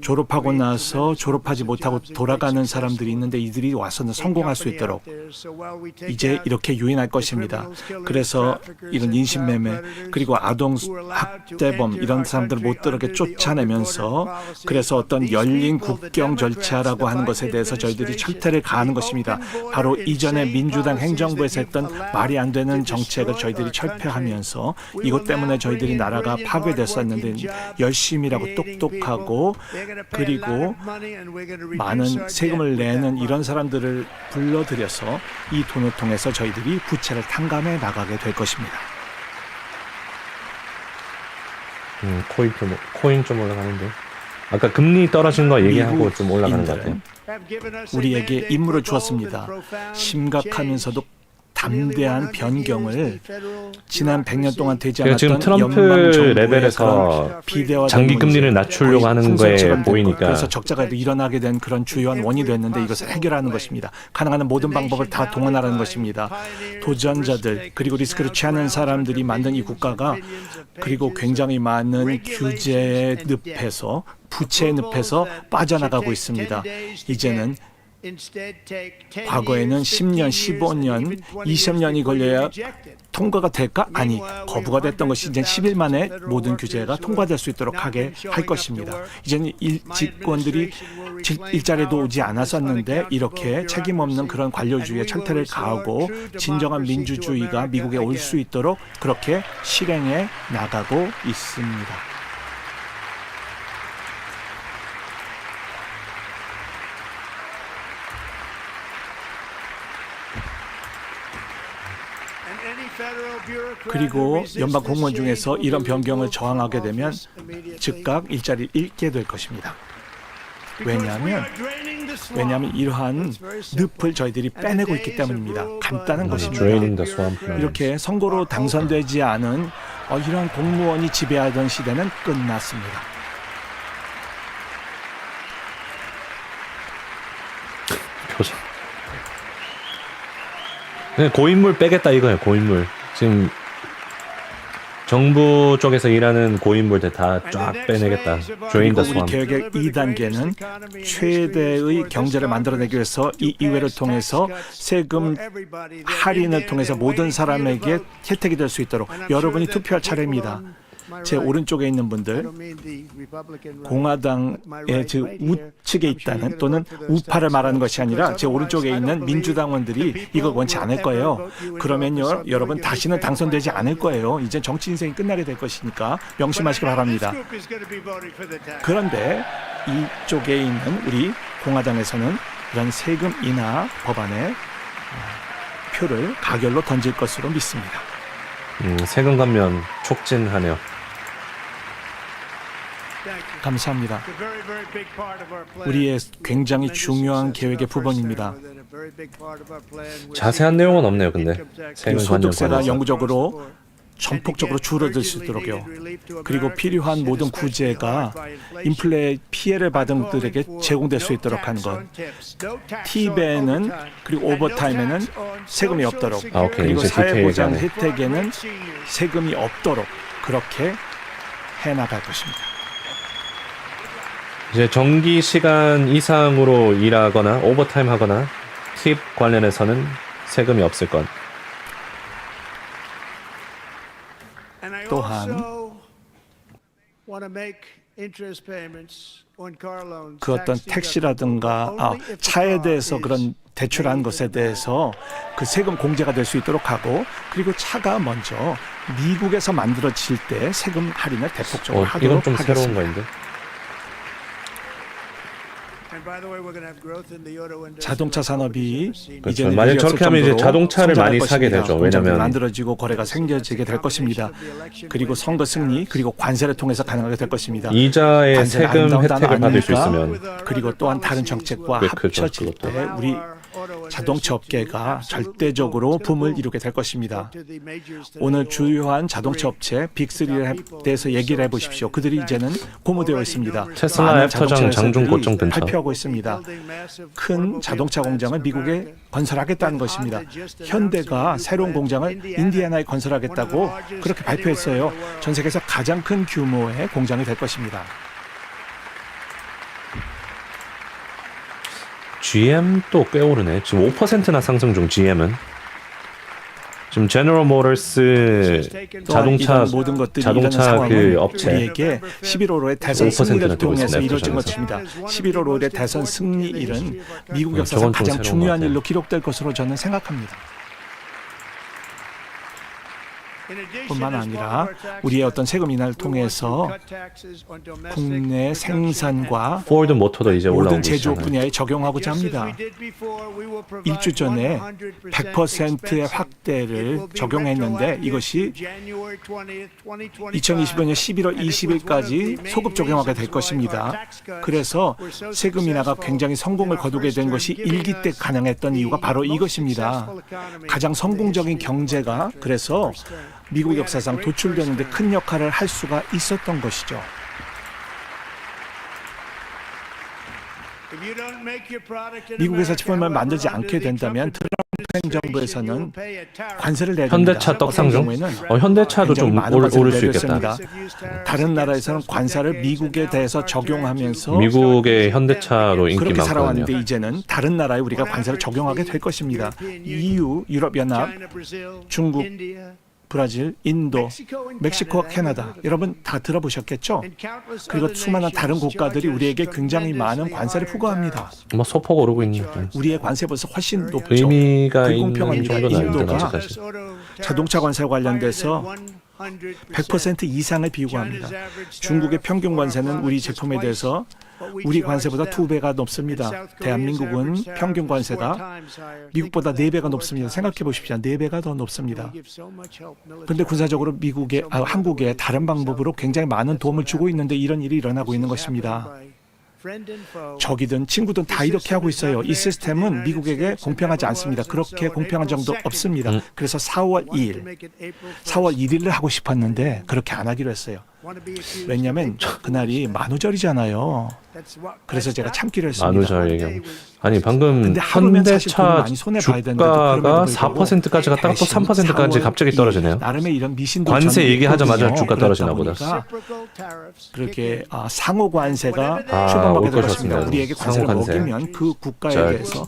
졸업하고 나서 졸업하지 못하고 돌아가는 사람들이 있는데 이들이 와서는 성공할 수 있도록 이제 이렇게 유인할 것입니다. 그래서 이런 인신매매 그리고 아동 학대범 이런 사람들을 못 들어게 쫓아내면서 그래서 어떤 열린 국경 절차라고 하는 것에 대해서 저희들이 철퇴를 가하는 것입니다. 바로 이전에 민주당 행정부에서 했던 말이 안 되는 정책을 저희들이 철폐하면서 이것 때문에 저희들이 나라가 파괴됐었는데 열심히 일하고 똑똑하고 그리고 많은 세금을 내는 이런 사람들을 불러들여서 이 돈을 통해서 저희들이 부채를 탕감해 나가게 될 것입니다. 코인 좀 올라가는데. 아까 금리 떨어진 거 얘기하고 좀 올라가는 것 같아요. 우리에게 임무를 주었습니다. 심각하면서도 담대한 변경을 지난 100년 동안 되지 제가 지금 않았던 트럼프 연방정부의 레벨에서 비대화된 장기 금리를 문제, 낮추려고 거의 하는 거에 풍선처럼 됐고, 보이니까 그래서 적자가 일어나게 된 그런 주요한 원인이 됐는데 이것을 해결하는 것입니다. 가능한 모든 방법을 다 동원하라는 것입니다. 도전자들 그리고 리스크를 취하는 사람들이 만든 이 국가가 그리고 굉장히 많은 규제의 늪에서 부채의 늪에서 빠져나가고 있습니다. 이제는 과거에는 10년, 15년, 20년이 걸려야 통과가 될까? 아니, 거부가 됐던 것이 이제 10일 만에 모든 규제가 통과될 수 있도록 하게 할 것입니다. 이제는 집권들이 일자리도 오지 않았었는데 이렇게 책임 없는 그런 관료주의에 철퇴를 가하고 진정한 민주주의가 미국에 올 수 있도록 그렇게 실행해 나가고 있습니다. 그리고 연방 공무원 중에서 이런 변경을 저항하게 되면 즉각 일자리를 잃게 될 것입니다. 왜냐하면 이러한 늪을 저희들이 빼내고 있기 때문입니다. 간단한 것입니다. Draining the swamp. 이렇게 선거로 당선되지 않은 이러한 공무원이 지배하던 시대는 끝났습니다. 표정. 그냥 고인물 빼겠다 이거예요. 고인물. 지금 정부 쪽에서 일하는 고인물들 다 쫙 빼내겠다. Drain 그리고 the 우리 swamp. 계획의 2단계는 최대의 경제를 만들어내기 위해서 이 의회를 통해서 세금 할인을 통해서 모든 사람에게 혜택이 될 수 있도록 여러분이 투표할 차례입니다. 제 오른쪽에 있는 분들, 공화당의 우측에 있다는 또는 우파를 말하는 것이 아니라 제 오른쪽에 있는 민주당원들이 이걸 원치 않을 거예요. 그러면요, 여러분 다시는 당선되지 않을 거예요. 이제 정치 인생이 끝나게 될 것이니까 명심하시기 바랍니다. 그런데 이쪽에 있는 우리 공화당에서는 이런 세금 인하 법안에 표를 가결로 던질 것으로 믿습니다. 세금 감면 촉진하네요. 감사합니다. 우리의 굉장히 중요한 계획의 부분입니다. 자세한 내용은 없네요. 근데 세금 감면 소득세가 관련해서. 영구적으로 전폭적으로 줄어들 수 있도록요. 그리고 필요한 모든 구제가 인플레 피해를 받은 분들에게 제공될 수 있도록 하는 것. 팁에는 그리고 오버타임에는 세금이 없도록. 오케이. 그리고 이제 사회보장 디테일하네. 혜택에는 세금이 없도록 그렇게 해나갈 것입니다. 이제 정기 시간 이상으로 일하거나 오버타임 하거나 팁 관련해서는 세금이 없을 것. 또한 그 어떤 택시라든가 차에 대해서 그런 대출한 것에 대해서 그 세금 공제가 될 수 있도록 하고, 그리고 차가 먼저 미국에서 만들어질 때 세금 할인을 대폭적으로 이건 하도록 좀 하겠습니다. 새로운 거인데. 자동차 산업이 그렇죠. 이제는 만약 유리할 저렇게 하면 이제 정도로 자동차를 많이 성장할 사게 것입니다. 되죠. 공장이 왜냐면 만들어지고 거래가 생겨지게 될 것입니다. 그리고 선거 승리 그리고 관세를 통해서 가능하게 될 것입니다. 이자의 관세가 세금 아름다운 단어 혜택을 받을 수 아닙니까? 있으면 그리고 또한 다른 정책과 꽤 크죠, 합쳐질 그것도. 때 우리 자동차 업계가 절대적으로 붐을 이루게 될 것입니다. 오늘 주요한 자동차 업체 빅3에 대해서 얘기를 해보십시오. 그들이 이제는 고무되어 있습니다. 테슬라 많은 애프터장 자동차 장중 회사들이 고점 근처. 발표하고 있습니다. 큰 자동차 공장을 미국에 건설하겠다는 것입니다. 현대가 새로운 공장을 인디애나에 건설하겠다고 그렇게 발표했어요. 전 세계에서 가장 큰 규모의 공장이 될 것입니다. GM도 꽤 오르네. 지금 5%나 상승 중. GM은 지금 제너럴 모터스 자동차 이런 모든 것들이 이런 자동차 상황은 그 업체 우리에게 11월 5일의 대선 5%나 승리를 되고 통해서 있습니다, 이루어진 애프터장에서. 것입니다. 11월 5일의 대선 승리일은 미국 역사상 저건 좀 가장 새로운 중요한 것 같아요. 일로 기록될 것으로 저는 생각합니다. 뿐만 아니라 우리의 어떤 세금 인하를 통해서 국내 생산과 포드 모터도 이제 올라오고 모든 제조업 있잖아요. 분야에 적용하고자 합니다. 일주 전에 100%의 확대를 적용했는데 이것이 2025년 11월 20일까지 소급 적용하게 될 것입니다. 그래서 세금 인하가 굉장히 성공을 거두게 된 것이 일기 때 가능했던 이유가 바로 이것입니다. 가장 성공적인 경제가 그래서 미국 역사상 도출되는 데 큰 역할을 할 수가 있었던 것이죠. 미국에서 제품을 만들지 않게 된다면 트럼프 행정부에서는 관세를 내야 됩니다. 현대차 떡상 중? 어떤 경우에는 현대차도 굉장히 좀 많은 관세를 오를 수 내렸습니다. 있겠다. 다른 나라에서는 관세를 미국에 대해서 적용하면서 미국의 현대차도 인기 그렇게 많거든요. 살아왔는데 이제는 다른 나라에 우리가 관세를 적용하게 될 것입니다. EU, 유럽연합, 중국, 브라질, 인도, 멕시코와 캐나다 여러분 다 들어보셨겠죠? 그리고 수많은 다른 국가들이 우리에게 굉장히 많은 관세를 부과합니다. 뭐 소폭 오르고 있는 우리의 관세 벌써 훨씬 높죠. 의미가 있는 불공평합니다. 정도는 아닌데 인도가 아직까지. 자동차 관세 관련돼서 100% 이상을 비교합니다. 중국의 평균 관세는 우리 제품에 대해서 우리 관세보다 2배가 높습니다. 대한민국은 평균 관세가 미국보다 4배가 높습니다. 생각해 보십시오. 4배가 더 높습니다. 그런데 군사적으로 한국에 다른 방법으로 굉장히 많은 도움을 주고 있는데 이런 일이 일어나고 있는 것입니다. 적이든 친구든 다 이렇게 하고 있어요. 이 시스템은 미국에게 공평하지 않습니다. 그렇게 공평한 정도 없습니다. 그래서 4월 1일을 하고 싶었는데 그렇게 안 하기로 했어요. 왜냐하면 그날이 만우절이잖아요. 그래서 제가 참기로 했습니다. 만우절 얘기하고. 아니 방금 근데 하루면 사실 돈을 현대차 많이 손해봐야 되는데 또 주가가 그럼에도 불구하고 4%까지 갔다가 또 3%까지 갑자기 떨어지네요. 나름의 이런 미신도 관세 저는 얘기하자마자 있거든요. 주가 떨어지나 그러다 보다. 보니까 그렇게 상호 관세가 올 출범하게 될 것 것입니다. 같습니다. 우리에게 관세를 상호 관세. 먹이면 그 국가에 자, 대해서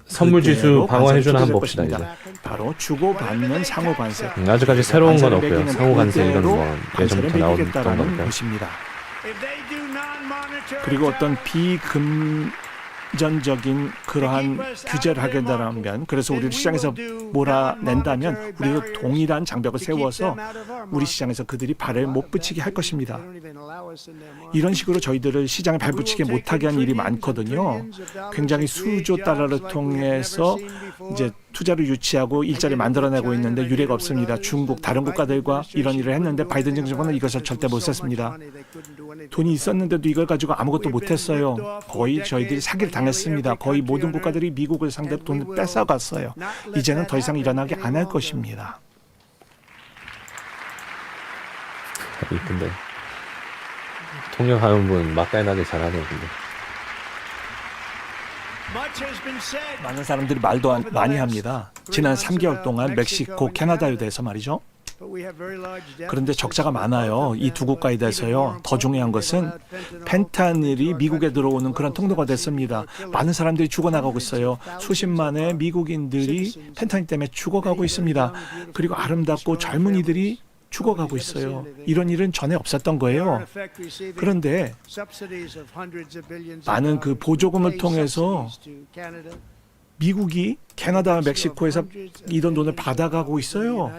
선물 지수 그대로 방어해주나 관세를 한번 봅시다 이제. 것입니다. 바로 주고받는 상호 관세. 아직까지 새로운 건 관세를 없고요. 매기는 상호 관세 이건 그대로 뭐 관세를 예전부터 나오던 매기겠다라는 거니까. 것입니다. 그리고 어떤 비금전적인 그러한 규제를 하게 된다면, 그래서 우리를 시장에서 몰아낸다면 우리도 동일한 장벽을 세워서 우리 시장에서 그들이 발을 못 붙이게 할 것입니다. 이런 식으로 저희들을 시장에 발붙이게 못하게 한 일이 많거든요. 굉장히 수조 달러를 통해서 이제 투자를 유치하고 일자리 만들어내고 있는데 유례가 없습니다. 중국, 다른 국가들과 이런 일을 했는데 바이든 정부는 이것을 절대 못했습니다. 돈이 있었는데도 이걸 가지고 아무것도 못했어요. 거의 저희들이 사기를 당했습니다. 거의 모든 국가들이 미국을 상대로 돈을 뺏어갔어요. 이제는 더 이상 일어나게 안 할 것입니다. 이쁜데 통역하는 분 맛깔나게 잘하네요. 근데. 많은 사람들이 말도 많이 합니다. 지난 3개월 동안 멕시코, 캐나다에 대해서 말이죠. 그런데 적자가 많아요. 이 두 국가에 대해서요. 더 중요한 것은 펜타닐이 미국에 들어오는 그런 통로가 됐습니다. 많은 사람들이 죽어나가고 있어요. 수십만의 미국인들이 펜타닐 때문에 죽어가고 있습니다. 그리고 아름답고 젊은이들이 죽어가고 있어요. 이런 일은 전에 없었던 거예요. 그런데 많은 그 보조금을 통해서 미국이 캐나다와 멕시코에서 이런 돈을 받아가고 있어요.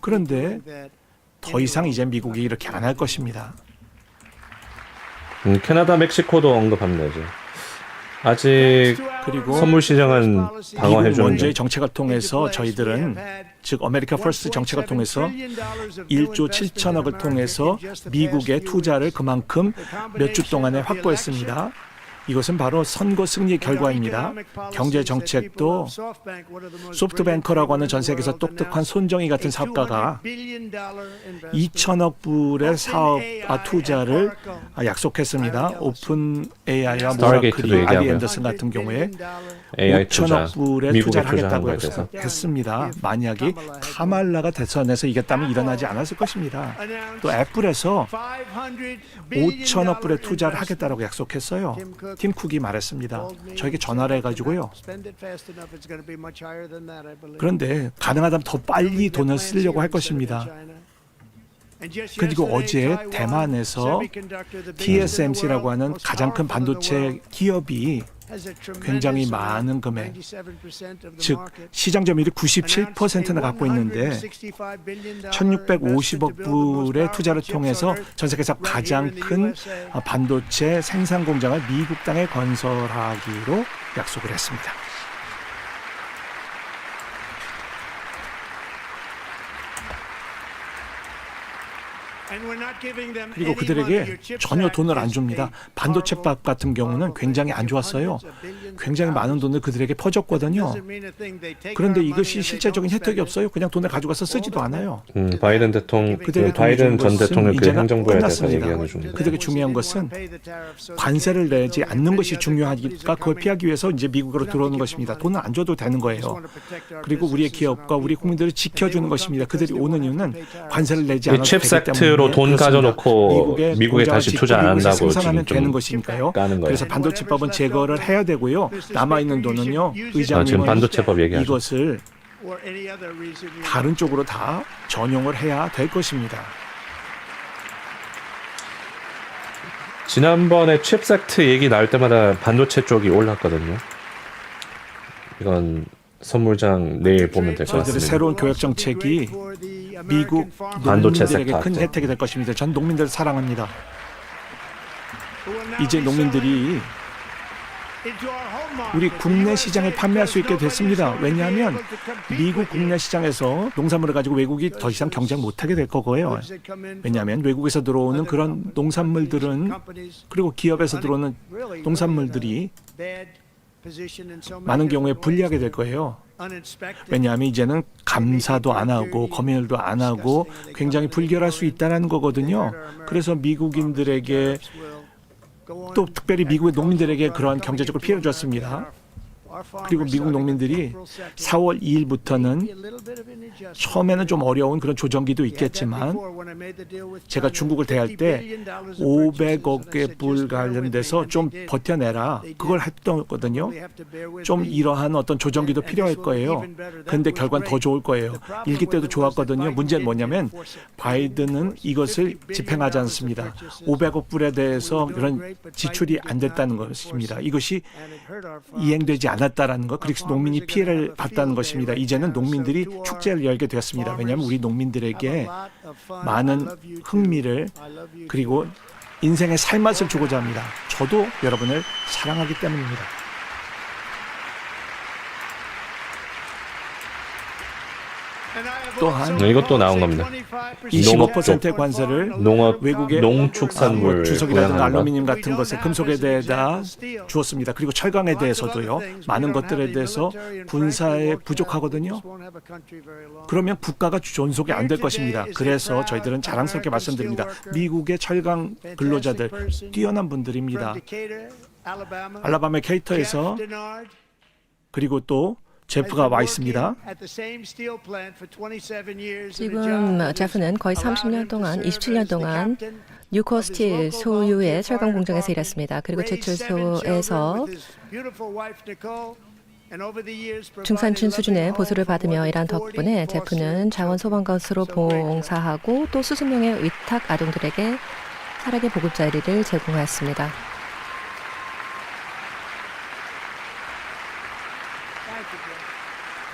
그런데 더 이상 이제 미국이 이렇게 안 할 것입니다. 캐나다, 멕시코도 언급합니다 이제. 아직 그리고 선물 시장은 미국 방어해주는데. 원조의 정책을 통해서 저희들은 즉 아메리카 퍼스트 정책을 통해서 1조 7천억을 통해서 미국의 투자를 그만큼 몇 주 동안에 확보했습니다. 이것은 바로 선거 승리의 결과입니다. 경제 정책도 소프트뱅크라고 하는 전 세계에서 똑똑한 손정희 같은 사업가가 2천억 불의 사업 투자를 약속했습니다. 오픈 AI와 스타게이트도 모라클이, 아리 얘기하고요. 앤더슨 같은 경우에 AI 투자, 5천억 불의 미국에 투자를 투자하는 하겠다고 거에 대해서. 했습니다. 만약에 카말라가 대선에서 이겼다면 일어나지 않았을 것입니다. 또 애플에서 5천억 불의 투자를 하겠다고 약속했어요. 팀 쿡이 말했습니다. 저에게 전화를 해가지고요. 그런데 가능하다면 더 빨리 돈을 쓰려고 할 것입니다. 그리고 어제 대만에서 TSMC라고 하는 가장 큰 반도체 기업이 굉장히 많은 금액, 즉 시장 점유율이 97%나 갖고 있는데 1650억 불의 투자를 통해서 전 세계에서 가장 큰 반도체 생산 공장을 미국 땅에 건설하기로 약속을 했습니다. 그리고 그들에게 전혀 돈을 안 줍니다. 반도체밥 같은 경우는 굉장히 안 좋았어요. 굉장히 많은 돈을 그들에게 퍼줬거든요. 그런데 이것이 실제적인 혜택이 없어요. 그냥 돈을 가져가서 쓰지도 않아요. 바이든 대통령, 그들에게 바이든 돈을 전 준 대통령 그 이제는 행정부에 대해서 끝났습니다. 얘기하는 중입니다. 그들에게 중요한 것은 관세를 내지 않는 것이 중요하니까 그걸 피하기 위해서 이제 미국으로 들어오는 것입니다. 돈을 안 줘도 되는 거예요. 그리고 우리의 기업과 우리 국민들을 지켜주는 것입니다. 그들이 오는 이유는 관세를 내지 않아도 되기 때문에 돈 가져놓고 미국에 다시 투자 안 한다고 생산하면 지금 되는 좀 것이니까요. 까는 거예요. 그래서 반도체법은 제거를 해야 되고요. 남아 있는 돈은요. 지금 의장님은 반도체법 얘기하죠. 이것을 다른 쪽으로 다 전용을 해야 될 것입니다. 지난번에 칩스 액트 얘기 나올 때마다 반도체 쪽이 올랐거든요. 이건 선물장 내일 보면 될 것 저희들의 같습니다. 새로운 교육 정책이 미국 반도체 농민들에게 섹터 큰 같죠. 혜택이 될 것입니다. 전 농민들을 사랑합니다. 이제 농민들이 우리 국내 시장에 판매할 수 있게 됐습니다. 왜냐하면 미국 국내 시장에서 농산물을 가지고 외국이 더 이상 경쟁 못하게 될 거고요. 왜냐하면 외국에서 들어오는 그런 농산물들은 그리고 기업에서 들어오는 농산물들이 많은 경우에 불리하게 될 거예요. 왜냐하면 이제는 감사도 안 하고 검열도 안 하고 굉장히 불결할 수 있다는 거거든요. 그래서 미국인들에게 또 특별히 미국의 농민들에게 그러한 경제적으로 피해를 줬습니다. 그리고 미국 농민들이 4월 2일부터는 처음에는 좀 어려운 그런 조정기도 있겠지만 제가 중국을 대할 때 500억의 불 관련돼서 좀 버텨내라 그걸 했거든요. 좀 이러한 어떤 조정기도 필요할 거예요. 그런데 결과는 더 좋을 거예요. 일기 때도 좋았거든요. 문제는 뭐냐면 바이든은 이것을 집행하지 않습니다. 500억 불에 대해서 그런 지출이 안 됐다는 것입니다. 이것이 이행되지 않았다라는 것, 그래서 농민이 피해를 봤다는 것입니다. 이제는 농민들이 축제를 열게 되었습니다. 왜냐하면 우리 농민들에게 많은 흥미를 그리고 인생의 살맛을 주고자 합니다. 저도 여러분을 사랑하기 때문입니다. 또한 이것도 나온 겁니다. 25%의 관세를 농업, 외국의 농축산물 주석이라든가 보양한다. 알루미늄 같은 것에 금속에 대해다 주었습니다. 그리고 철강에 대해서도요. 많은 것들에 대해서 군사에 부족하거든요. 그러면 국가가 존속이 안 될 것입니다. 그래서 저희들은 자랑스럽게 말씀드립니다. 미국의 철강 근로자들 뛰어난 분들입니다. 알라바마 케이터에서 그리고 또 제프가 와 있습니다. 지금 제프는 거의 30년 동안, 27년 동안 뉴코 스틸 소유의 철강 공장에서 일했습니다. 그리고 제철소에서 중산층 수준의 보수를 받으며 일한 덕분에 제프는 자원 소방관으로 봉사하고 또 수십 명의 위탁 아동들에게 살아계 보급자리를 제공하였습니다.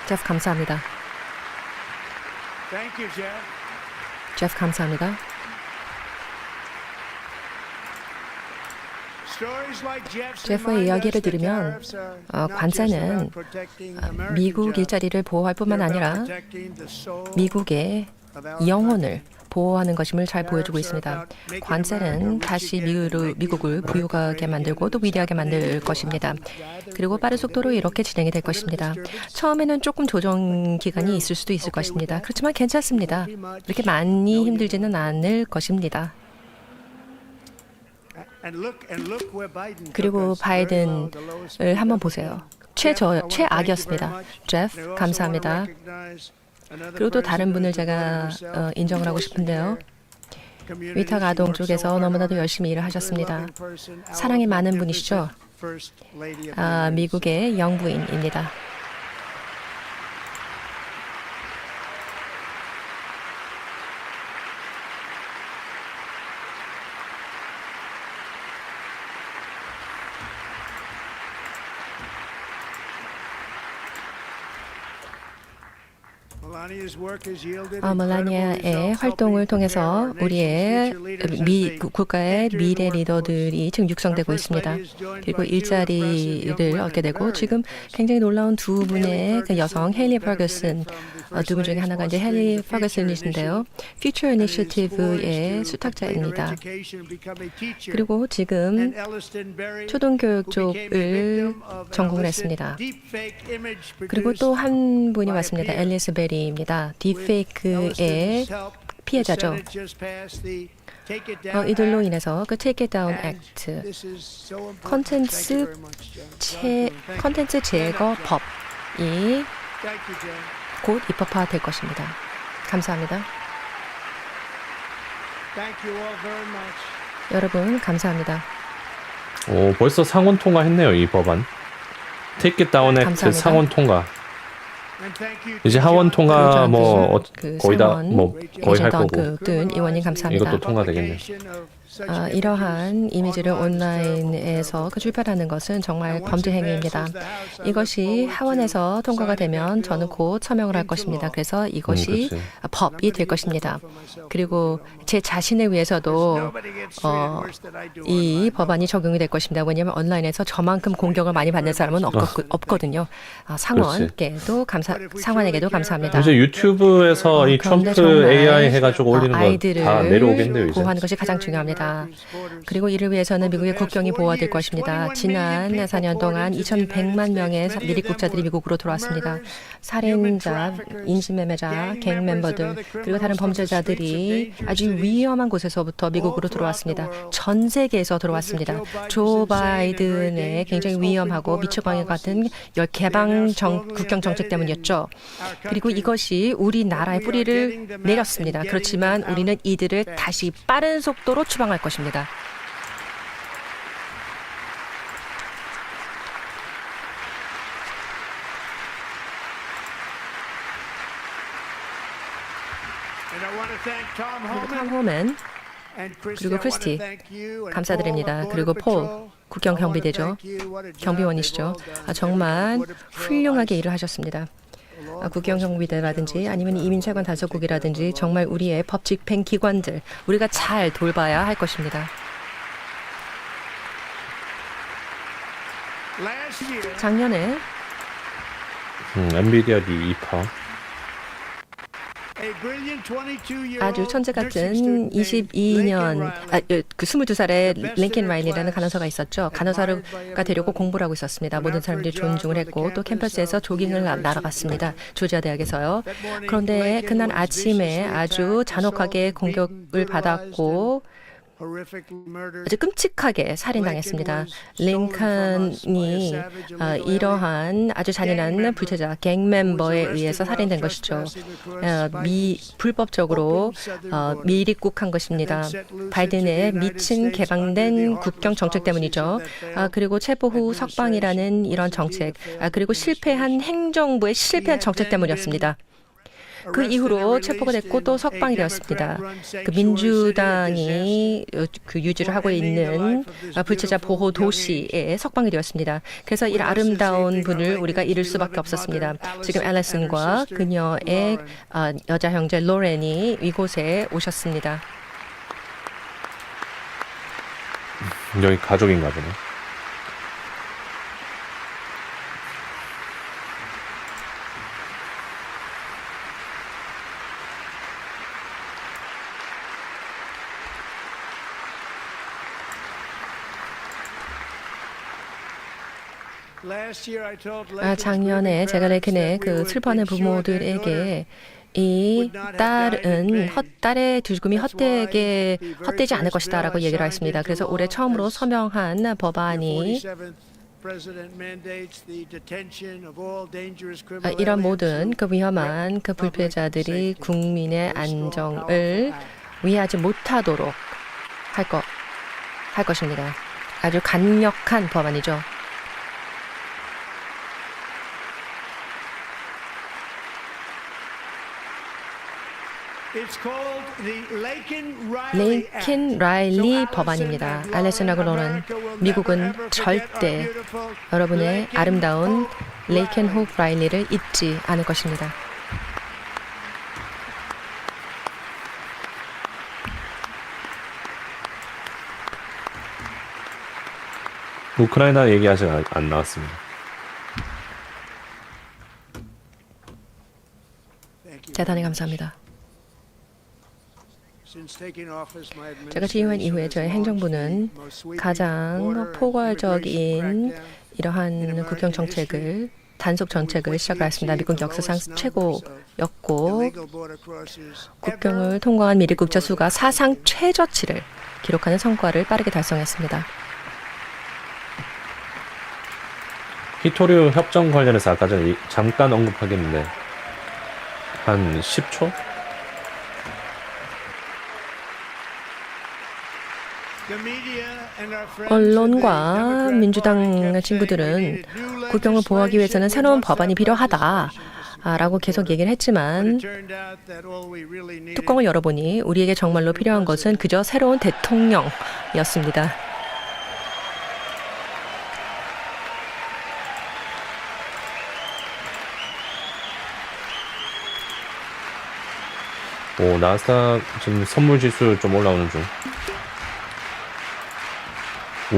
제프 감사합니다. 제프 감사합니다. 제프의 이야기를 들으면 관세는 미국 일자리를 보호할 뿐만 아니라 미국의 영혼을 보호하는 것임을 잘 보여주고 있습니다. 관세는 다시 미국을 부유하게 만들고 또 위대하게 만들 것입니다. 그리고 빠른 속도로 이렇게 진행이 될 것입니다. 처음에는 조금 조정 기간이 있을 수도 있을 것입니다. 그렇지만 괜찮습니다. 이렇게 많이 힘들지는 않을 것입니다. 그리고 바이든을 한번 보세요. 최악이었습니다. 제프, 감사합니다. 그리고 또 다른 분을 제가 인정을 하고 싶은데요. 위탁 아동 쪽에서 너무나도 열심히 일을 하셨습니다. 사랑이 많은 분이시죠? 미국의 영부인입니다. 멜라니아의 활동을 통해서 우리의 국가의 미래 리더들이 지금 육성되고 있습니다. 그리고 일자리를 얻게 되고 지금 굉장히 놀라운 두 분의 그 여성 헤일리 퍼거슨 두 분 중에 하나가 이제 헤일리 퍼거슨이신데요. Future Initiative의 수탁자입니다. 그리고 지금 초등교육 쪽을 전공을 했습니다. 그리고 또 한 분이 왔습니다. 앨리스 베리입니다. 딥페이크의 피해자죠. 이들로 인해서 그 Take It Down Act, 컨텐츠 제거 법이 곧 입법화될 것입니다. 감사합니다. 여러분 감사합니다. 오, 벌써 상원 통과했네요, 이 법안. Take It Down Act 감사합니다. 상원 통과. 이제 하원 통과 뭐 거의 다 뭐 거의 할 거고 든 의원님 감사합니다. 이것도 통과되겠네요. 이러한 이미지를 온라인에서 출발하는 것은 정말 범죄 행위입니다. 이것이 하원에서 통과가 되면 저는 곧 서명을 할 것입니다. 그래서 이것이 그치. 법이 될 것입니다. 그리고 제 자신을 위해서도 이 법안이 적용이 될 것입니다. 왜냐하면 온라인에서 저만큼 공격을 많이 받는 사람은 없거든요. 상원에게도 감사합니다. 이제 유튜브에서 이 그런데 트럼프 정말, AI 해가지고 올리는 거 아이들을 다 내려오겠네요, 이제. 보호하는 것이 가장 중요합니다. 그리고 이를 위해서는 미국의 국경이 보호될 것입니다. 지난 4년 동안 2,100만 명의 미입국자들이 미국으로 들어왔습니다. 살인자, 인신매매자, 갱 멤버들 그리고 다른 범죄자들이 아주 위험한 곳에서부터 미국으로 들어왔습니다. 전 세계에서 들어왔습니다. 조 바이든의 굉장히 위험하고 미치광이 같은 개방 국경 정책 때문이었죠. 그리고 이것이 우리나라의 뿌리를 내렸습니다. 그렇지만 우리는 이들을 다시 빠른 속도로 추방할 것입니다. 톰 호맨 그리고 크리스티 감사드립니다. 그리고 폴 국경 경비대죠. 경비원이시죠. 정말 훌륭하게 일을 하셨습니다. 국경 경비대라든지 아니면 이민차관 단속국이라든지 정말 우리의 법 집행 기관들 우리가 잘 돌봐야 할 것입니다. 작년에 엔비디아 D2파 아주 천재 같은 22년, 22살의 링컨 라일리라는 간호사가 있었죠. 간호사가 되려고 공부를 하고 있었습니다. 모든 사람들이 존중을 했고 또 캠퍼스에서 조깅을 날아갔습니다. 조지아 대학에서요. 그런데 그날 아침에 아주 잔혹하게 공격을 받았고 아주 끔찍하게 살인당했습니다. 링컨이 이러한 아주 잔인한 불체자 갱 멤버에 의해서 살인된 것이죠. 불법적으로 미입국한 것입니다. 바이든의 미친 개방된 국경 정책 때문이죠. 그리고 체포 후 석방이라는 이런 정책, 그리고 실패한 행정부의 실패한 정책 때문이었습니다. 그 이후로 체포가 됐고 또 석방이 되었습니다. 그 민주당이 유지를 하고 있는 불체자 보호 도시에 석방이 되었습니다. 그래서 이 아름다운 분을 우리가 잃을 수밖에 없었습니다. 지금 앨리슨과 그녀의 여자 형제 로렌이 이곳에 오셨습니다. 여기 가족인가 보네. 작년에 제가 레켄의 그 슬퍼하는 부모들에게 이 딸의 죽음이 헛되지 않을 것이다라고 얘기를 했습니다. 그래서 올해 처음으로 서명한 법안이 이런 모든 그 위험한 그 불피자들이 국민의 안정을 위하지 못하도록 할 것입니다. 아주 강력한 법안이죠. 레이켄 라일리 법안입니다. 알레슨하고 로는 미국은 절대 여러분의 아름다운 레이켄 홉 라일리를 잊지 않을 것입니다. 우크라이나 얘기 아직 안 나왔습니다. 대단히 감사합니다. 제가 취임한 이후에 저희 행정부는 가장 포괄적인 이러한 국경 정책을 단속 정책을 시작했습니다. 미국 역사상 최고였고 국경을 통과한 미입국자 수가 사상 최저치를 기록하는 성과를 빠르게 달성했습니다. 히토류 협정 관련해서 아까 전에 잠깐 언급하겠는데 한 10초? 언론과 민주당 친구들은 국경을 보호하기 위해서는 새로운 법안이 필요하다. 라고 계속 얘기를 했지만 뚜껑을 열어보니 우리에게 정말로 필요한 것은 그저 새로운 대통령이었습니다. 오, 나스닥 지금 선물 지수 좀 올라오는 중.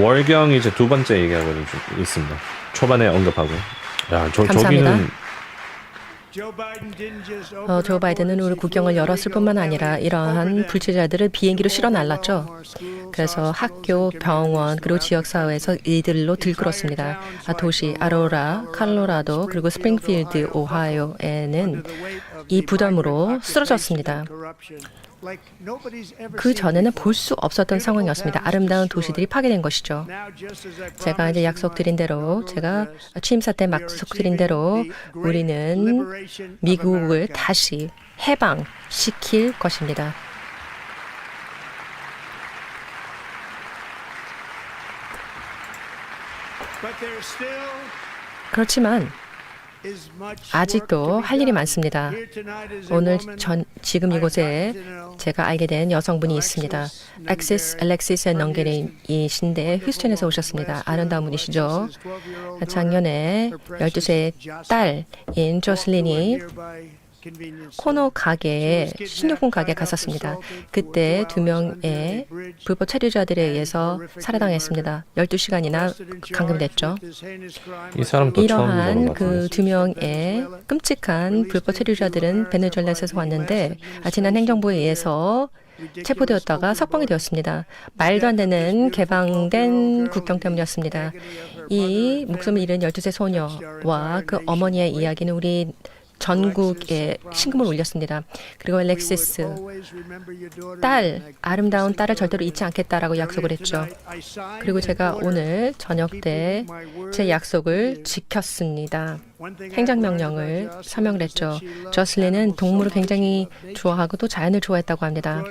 월경 이제 두 번째 얘기하고는 좀 있습니다. 초반에 언급하고. 야, 감사합니다. 저기는 조 바이든은 우리 국경을 열었을 뿐만 아니라 이러한 불체자들을 비행기로 실어 날랐죠. 그래서 학교, 병원, 그리고 지역사회에서 이들로 들끓었습니다. 도시 아로라, 칼로라도, 그리고 스프링필드, 오하이오에는 이 부담으로 쓰러졌습니다. 그 전에는 볼 수 없었던 상황이었습니다. 아름다운 도시들이 파괴된 것이죠. 제가 이제 약속드린 대로, 제가 취임사 때 약속드린 대로 우리는 미국을 다시 해방시킬 것입니다. 그렇지만 아직도 할 일이 많습니다. 오늘 지금 이곳에 제가 알게 된 여성분이 있습니다. 알렉시스 넌게레이신데 휴스턴에서 오셨습니다. 아름다운 분이시죠. 작년에 12세 딸인 조슬린이 코너 가게에 식료품 가게에 갔었습니다. 그때 2명의 불법 체류자들에 의해서 살해당했습니다. 12시간이나 감금됐죠. 이 사람도 처음 이러한 보는 것 그 같은데. 2명의 끔찍한 불법 왔는데 베네수엘라에서 왔는데 지난 행정부에 의해서 체포되었다가 석방이 되었습니다. 말도 안 되는 개방된 국경 때문이었습니다. 이 목숨을 잃은 12세 소녀와 그 어머니의 이야기는 우리 전국에 신금을 울렸습니다. 그리고 알렉시스, 아름다운 딸을 절대로 잊지 않겠다라고 약속을 했죠. 그리고 제가 오늘 저녁 때 제 약속을 지켰습니다. 행정명령을 서명을 했죠. 저슬린은 동물을 굉장히 좋아하고 또 자연을 좋아했다고 합니다.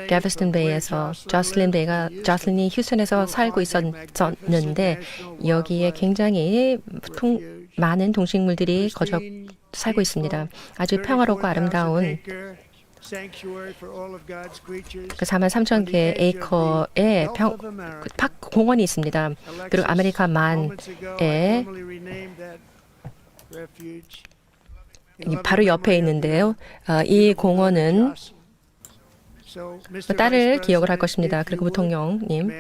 갈베스턴 베이에서 저슬린이 휴스턴에서 살고 있었는데 여기에 굉장히 많은 동식물들이 살고 있습니다. 아주 평화롭고 아름다운 그 43,000개 에이커의 공원이 있습니다. 그리고 아메리카 만에 바로 옆에 있는데요. 이 공원은 딸을 기억을 할 것입니다. 그리고 부통령님,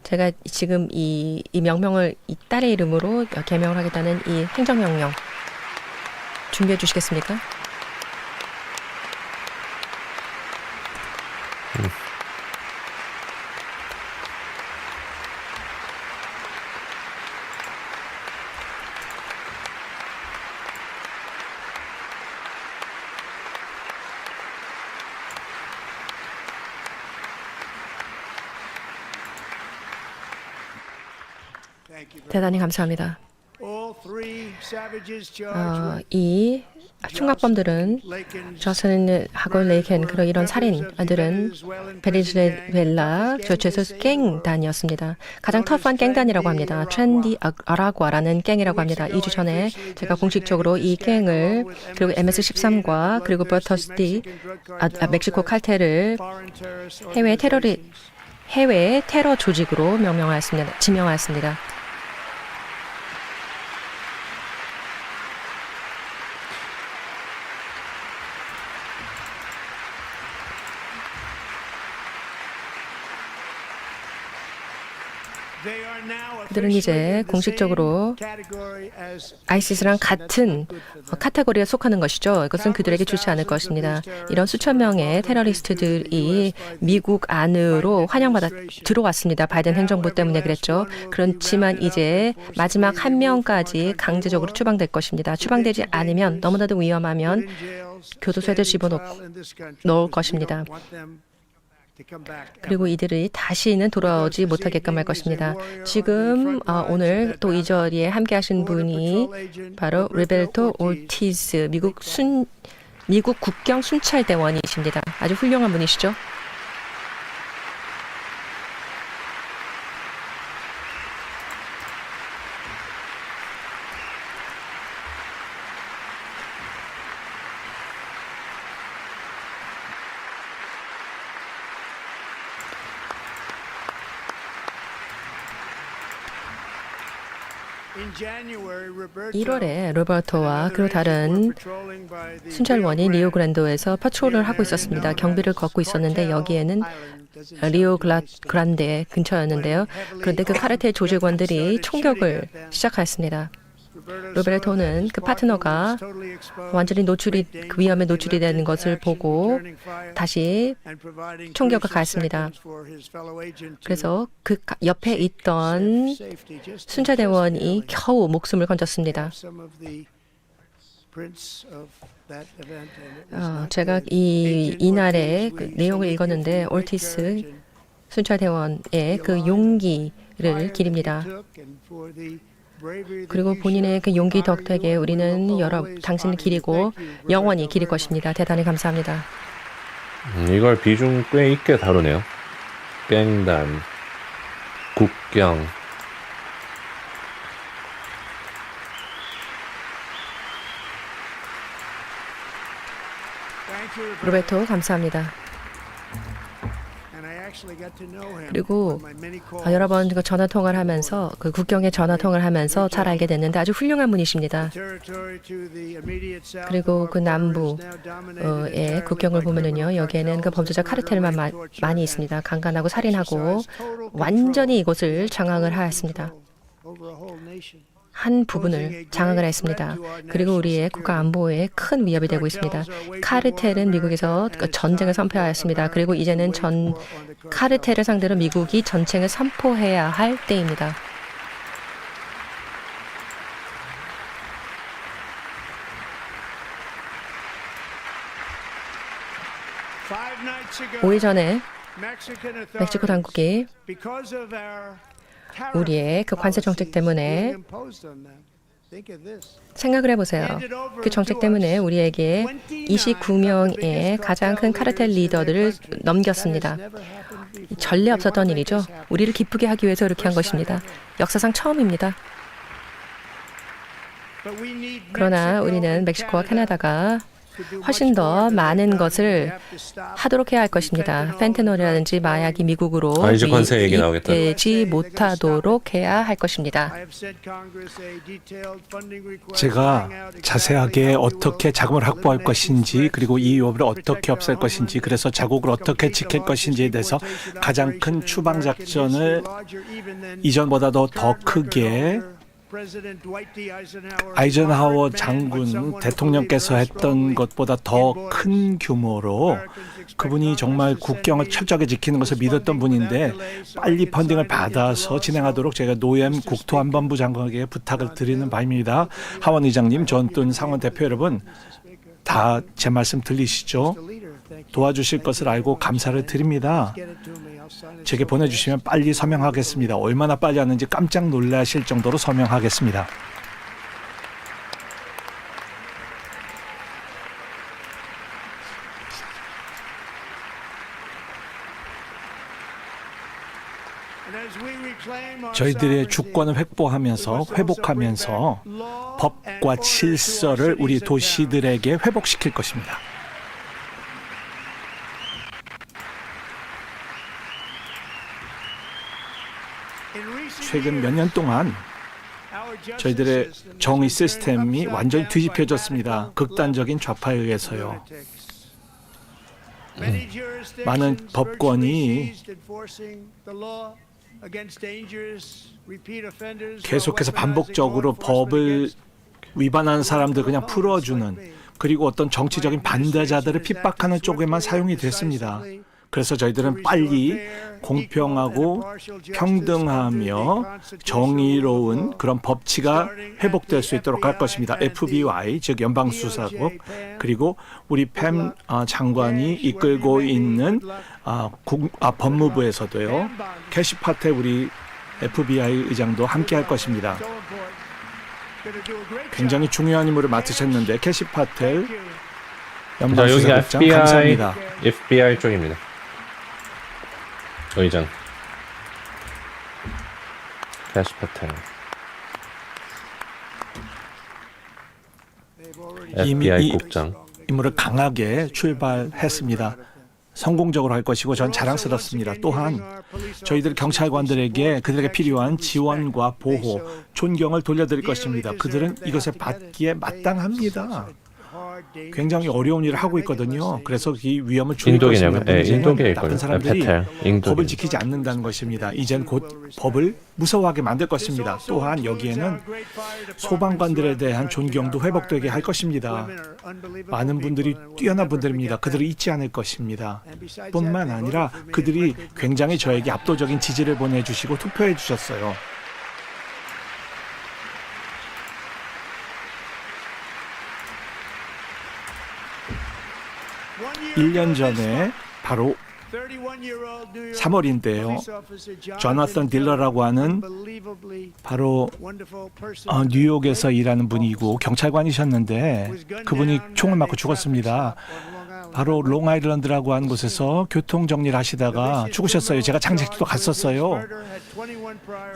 제가 지금 이 명명을 이 딸의 이름으로 개명을 하겠다는 이 행정명령 준비해 주시겠습니까? 대단히 감사합니다. 이 총각범들은 저슬린하고 레이켄 그런 이런 살인들은 베네수엘라 저주에서 갱단이었습니다. 가장 터프한 갱단이라고 합니다. 트렌디 아라과라는 갱이라고 합니다. 2주 전에 제가 공식적으로 이 갱을 그리고 MS-13과 그리고 버터스디 멕시코 칼텔을 해외 테러 조직으로 지명하였습니다. 그들은 이제 공식적으로 아이시스랑 같은 카테고리에 속하는 것이죠. 이것은 그들에게 좋지 않을 것입니다. 이런 수천 명의 테러리스트들이 미국 안으로 환영받아 들어왔습니다. 바이든 행정부 때문에 그랬죠. 그렇지만 이제 마지막 한 명까지 강제적으로 추방될 것입니다. 추방되지 않으면 너무나도 위험하면 교도소에 집어넣을 것입니다. 그리고 이들이 다시는 돌아오지 못하게끔 할 것입니다. 지금 오늘 또 이 자리에 함께 하신 분이 바로 리베르토 올티즈 미국 국경 순찰대원이십니다. 아주 훌륭한 분이시죠? 1월에 로버토와 그리고 다른 순찰원이 리오그란데에서 파트롤을 하고 있었습니다. 경비를 걷고 있었는데 여기에는 리오그란데 근처였는데요. 그런데 그 카르텔 조직원들이 총격을 시작하였습니다. 로베르토는 그 파트너가 완전히 그 위험에 노출이 되는 것을 보고 다시 총격을 가했습니다. 그래서 그 옆에 있던 순찰대원이 겨우 목숨을 건졌습니다. 제가 이날의 그 내용을 읽었는데 올티스 순찰대원의 그 용기를 기립니다. 그리고 본인의 그 용기 덕택에 우리는 당신을 기리고 영원히 기릴 것입니다. 대단히 감사합니다. 이걸 비중 꽤 있게 다루네요. 깽단, 국경. 로베토 감사합니다. 그리고 여러 번 전화 통화를 하면서 그 국경에 전화 통화를 하면서 잘 알게 됐는데 아주 훌륭한 분이십니다. 그리고 그 남부의 국경을 보면은요, 여기에는 그 범죄자 카르텔만 많이 있습니다. 강간하고 살인하고 완전히 이곳을 장악을 하였습니다. 한 부분을 장악을 했습니다. 그리고 우리의 국가 안보에 큰 위협이 되고 있습니다. 카르텔은 미국에서 전쟁을 선포하였습니다. 그리고 이제는 카르텔을 상대로 미국이 전쟁을 선포해야 할 때입니다. (5일) 전에 멕시코 당국이 우리의 그 관세 정책 때문에 생각을 해보세요. 그 정책 때문에 우리에게 29명의 가장 큰 카르텔 리더들을 넘겼습니다. 전례 없었던 일이죠. 우리를 기쁘게 하기 위해서 이렇게 한 것입니다. 역사상 처음입니다. 그러나 우리는 멕시코와 캐나다가 훨씬 더 많은 것을 하도록 해야 할 것입니다. 펜테놀이라든지 마약이 미국으로 이제 관세 얘기 나오겠다. 되지 못하도록 해야 할 것입니다. 제가 자세하게 어떻게 자금을 확보할 것인지 그리고 이 위협을 어떻게 없앨 것인지 그래서 자국을 어떻게 지킬 것인지에 대해서 가장 큰 추방작전을 이전보다도 더 크게 아이젠하워 장군 대통령께서 했던 것보다 더 큰 규모로 그분이 정말 국경을 철저하게 지키는 것을 믿었던 분인데 빨리 펀딩을 받아서 진행하도록 제가 노엠 국토안전부 장관에게 부탁을 드리는 바입니다. 하원 의장님, 전둔 상원 대표 여러분, 다 제 말씀 들리시죠? 도와주실 것을 알고 감사를 드립니다. 제게 보내주시면 빨리 서명하겠습니다. 얼마나 빨리 하는지 깜짝 놀라실 정도로 서명하겠습니다. 저희들의 주권을 회복하면서 법과 질서를 우리 도시들에게 회복시킬 것입니다. 최근 몇 년 동안 저희들의 정의 시스템이 완전히 뒤집혀졌습니다. 극단적인 좌파에 의해서요. 많은 법권이 계속해서 반복적으로 법을 위반하는 사람들 그냥 풀어주는, 그리고 어떤 정치적인 반대자들을 핍박하는 쪽에만 사용이 됐습니다. 그래서 저희들은 빨리 공평하고 평등하며 정의로운 그런 법치가 회복될 수 있도록 할 것입니다. FBI, 즉 연방수사국, 그리고 우리 팸 장관이 이끌고 있는 법무부에서도요. 캐시 파텔 우리 FBI 의장도 함께 할 것입니다. 굉장히 중요한 임무를 맡으셨는데 캐시 파텔 연방수사국장 감사합니다. FBI 쪽입니다. 의장 캐시 파텔. 이미 FBI 이 국장. 임무를 강하게 출발했습니다. 성공적으로 할 것이고 전 자랑스럽습니다. 또한 저희들 경찰관들에게 그들에게 필요한 지원과 보호, 존경을 돌려드릴 것입니다. 그들은 이것을 받기에 마땅합니다. 굉장히 어려운 일을 하고 있거든요. 그래서 이 위험을 줄일 인도계냐고요? 것입니다. 네, 문제는 인도계일 나쁜 거예요. 사람들이 페텔, 인도계. 법을 지키지 않는다는 것입니다. 이젠 곧 법을 무서워하게 만들 것입니다. 또한 여기에는 소방관들에 대한 존경도 회복되게 할 것입니다. 많은 분들이 뛰어난 분들입니다. 그들을 잊지 않을 것입니다. 뿐만 아니라 그들이 굉장히 저에게 압도적인 지지를 보내주시고 투표해 주셨어요. 1년 전에 바로 3월인데요. 조나선 딜러라고 하는 바로 뉴욕에서 일하는 분이고 경찰관이셨는데 그분이 총을 맞고 죽었습니다. 바로 롱아일랜드라고 하는 곳에서 교통 정리를 하시다가 죽으셨어요. 제가 장례식도 갔었어요.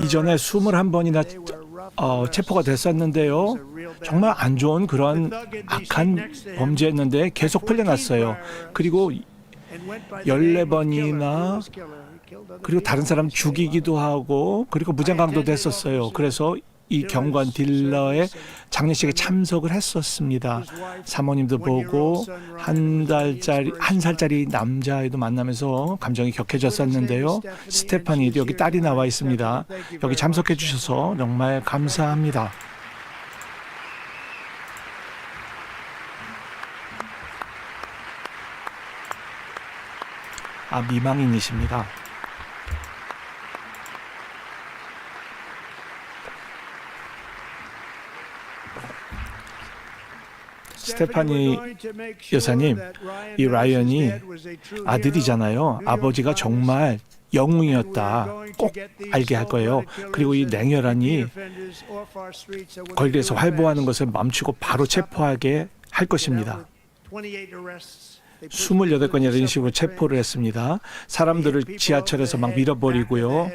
이전에 21번이나 체포가 됐었는데요. 정말 안 좋은 그런 악한 범죄였는데 계속 풀려났어요. 그리고 14번이나 그리고 다른 사람 죽이기도 하고 그리고 무장강도도 했었어요. 그래서 이 경관 딜러의 장례식에 참석을 했었습니다. 사모님도 보고 한 살짜리 남자아이도 만나면서 감정이 격해졌었는데요. 스테파니 여기 딸이 나와 있습니다. 여기 참석해 주셔서 정말 감사합니다. 미망인이십니다. 스테파니 여사님, 이 라이언이 아들이잖아요. 아버지가 정말 영웅이었다. 꼭 알게 할 거예요. 그리고 이 냉혈한이 거리에서 활보하는 것을 멈추고 바로 체포하게 할 것입니다. 28건이나 이런 식으로 체포를 했습니다. 사람들을 지하철에서 막 밀어버리고요.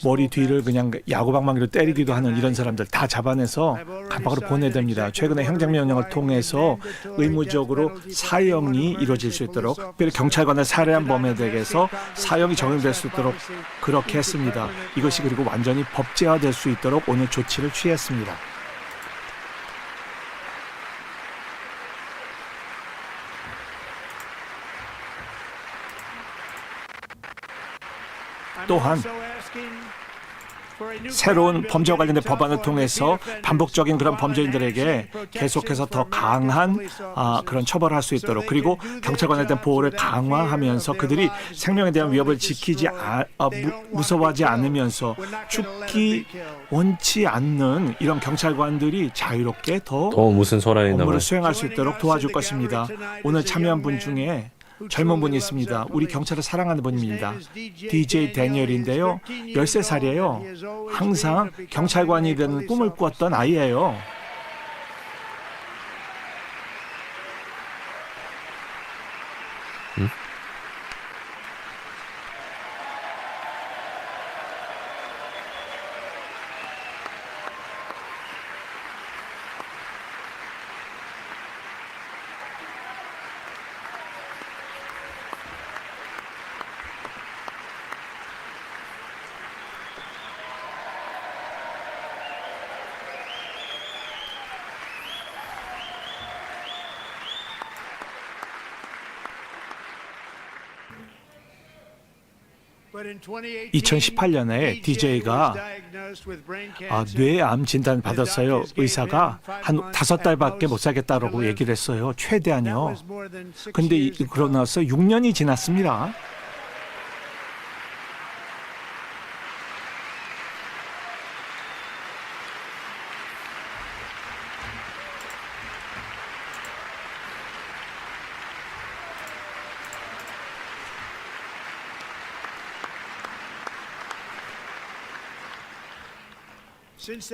머리 뒤를 그냥 야구방망이로 때리기도 하는 이런 사람들 다 잡아내서 감옥으로 보내야 됩니다. 최근에 행정명령을 통해서 의무적으로 사형이 이루어질 수 있도록 특별히 경찰관을 살해한 범에 대해서 사형이 적용될 수 있도록 그렇게 했습니다. 이것이 그리고 완전히 법제화될 수 있도록 오늘 조치를 취했습니다. 또한 새로운 범죄와 관련된 법안을 통해서 반복적인 그런 범죄인들에게 계속해서 더 강한 그런 처벌을 할 수 있도록 그리고 경찰관에 대한 보호를 강화하면서 그들이 생명에 대한 위협을 지키지 무서워하지 않으면서 죽기 원치 않는 이런 경찰관들이 자유롭게 더 무슨 소란이 나와요? 업무를 수행할 수 있도록 도와줄 것입니다. 오늘 참여한 분 중에 젊은 분이 있습니다. 우리 경찰을 사랑하는 분입니다. DJ 데니얼인데요. 13살이에요. 항상 경찰관이 되는 꿈을 꾸었던 아이예요. 네. 2018년에 DJ가 뇌암 진단을 받았어요. 의사가 한 5달밖에 못 살겠다고 얘기를 했어요. 최대한요. 근데 그러고 나서 6년이 지났습니다.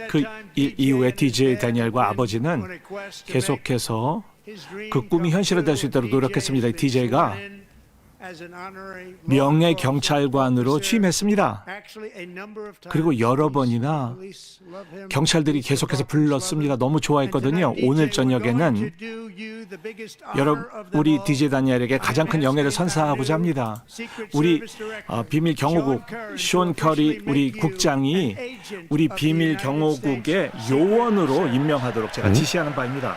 그 이후에 DJ 다니엘과 아버지는 계속해서 그 꿈이 현실화될 수 있도록 노력했습니다. DJ가 명예 경찰관으로 취임했습니다. 그리고 여러 번이나 경찰들이 계속해서 불렀습니다. 너무 좋아했거든요. 오늘 저녁에는 우리 DJ 다니엘에게 가장 큰 영예를 선사하고자 합니다. 우리 비밀 경호국 숀 커리 우리 국장이 우리 비밀 경호국의 요원으로 임명하도록 제가 지시하는 바입니다.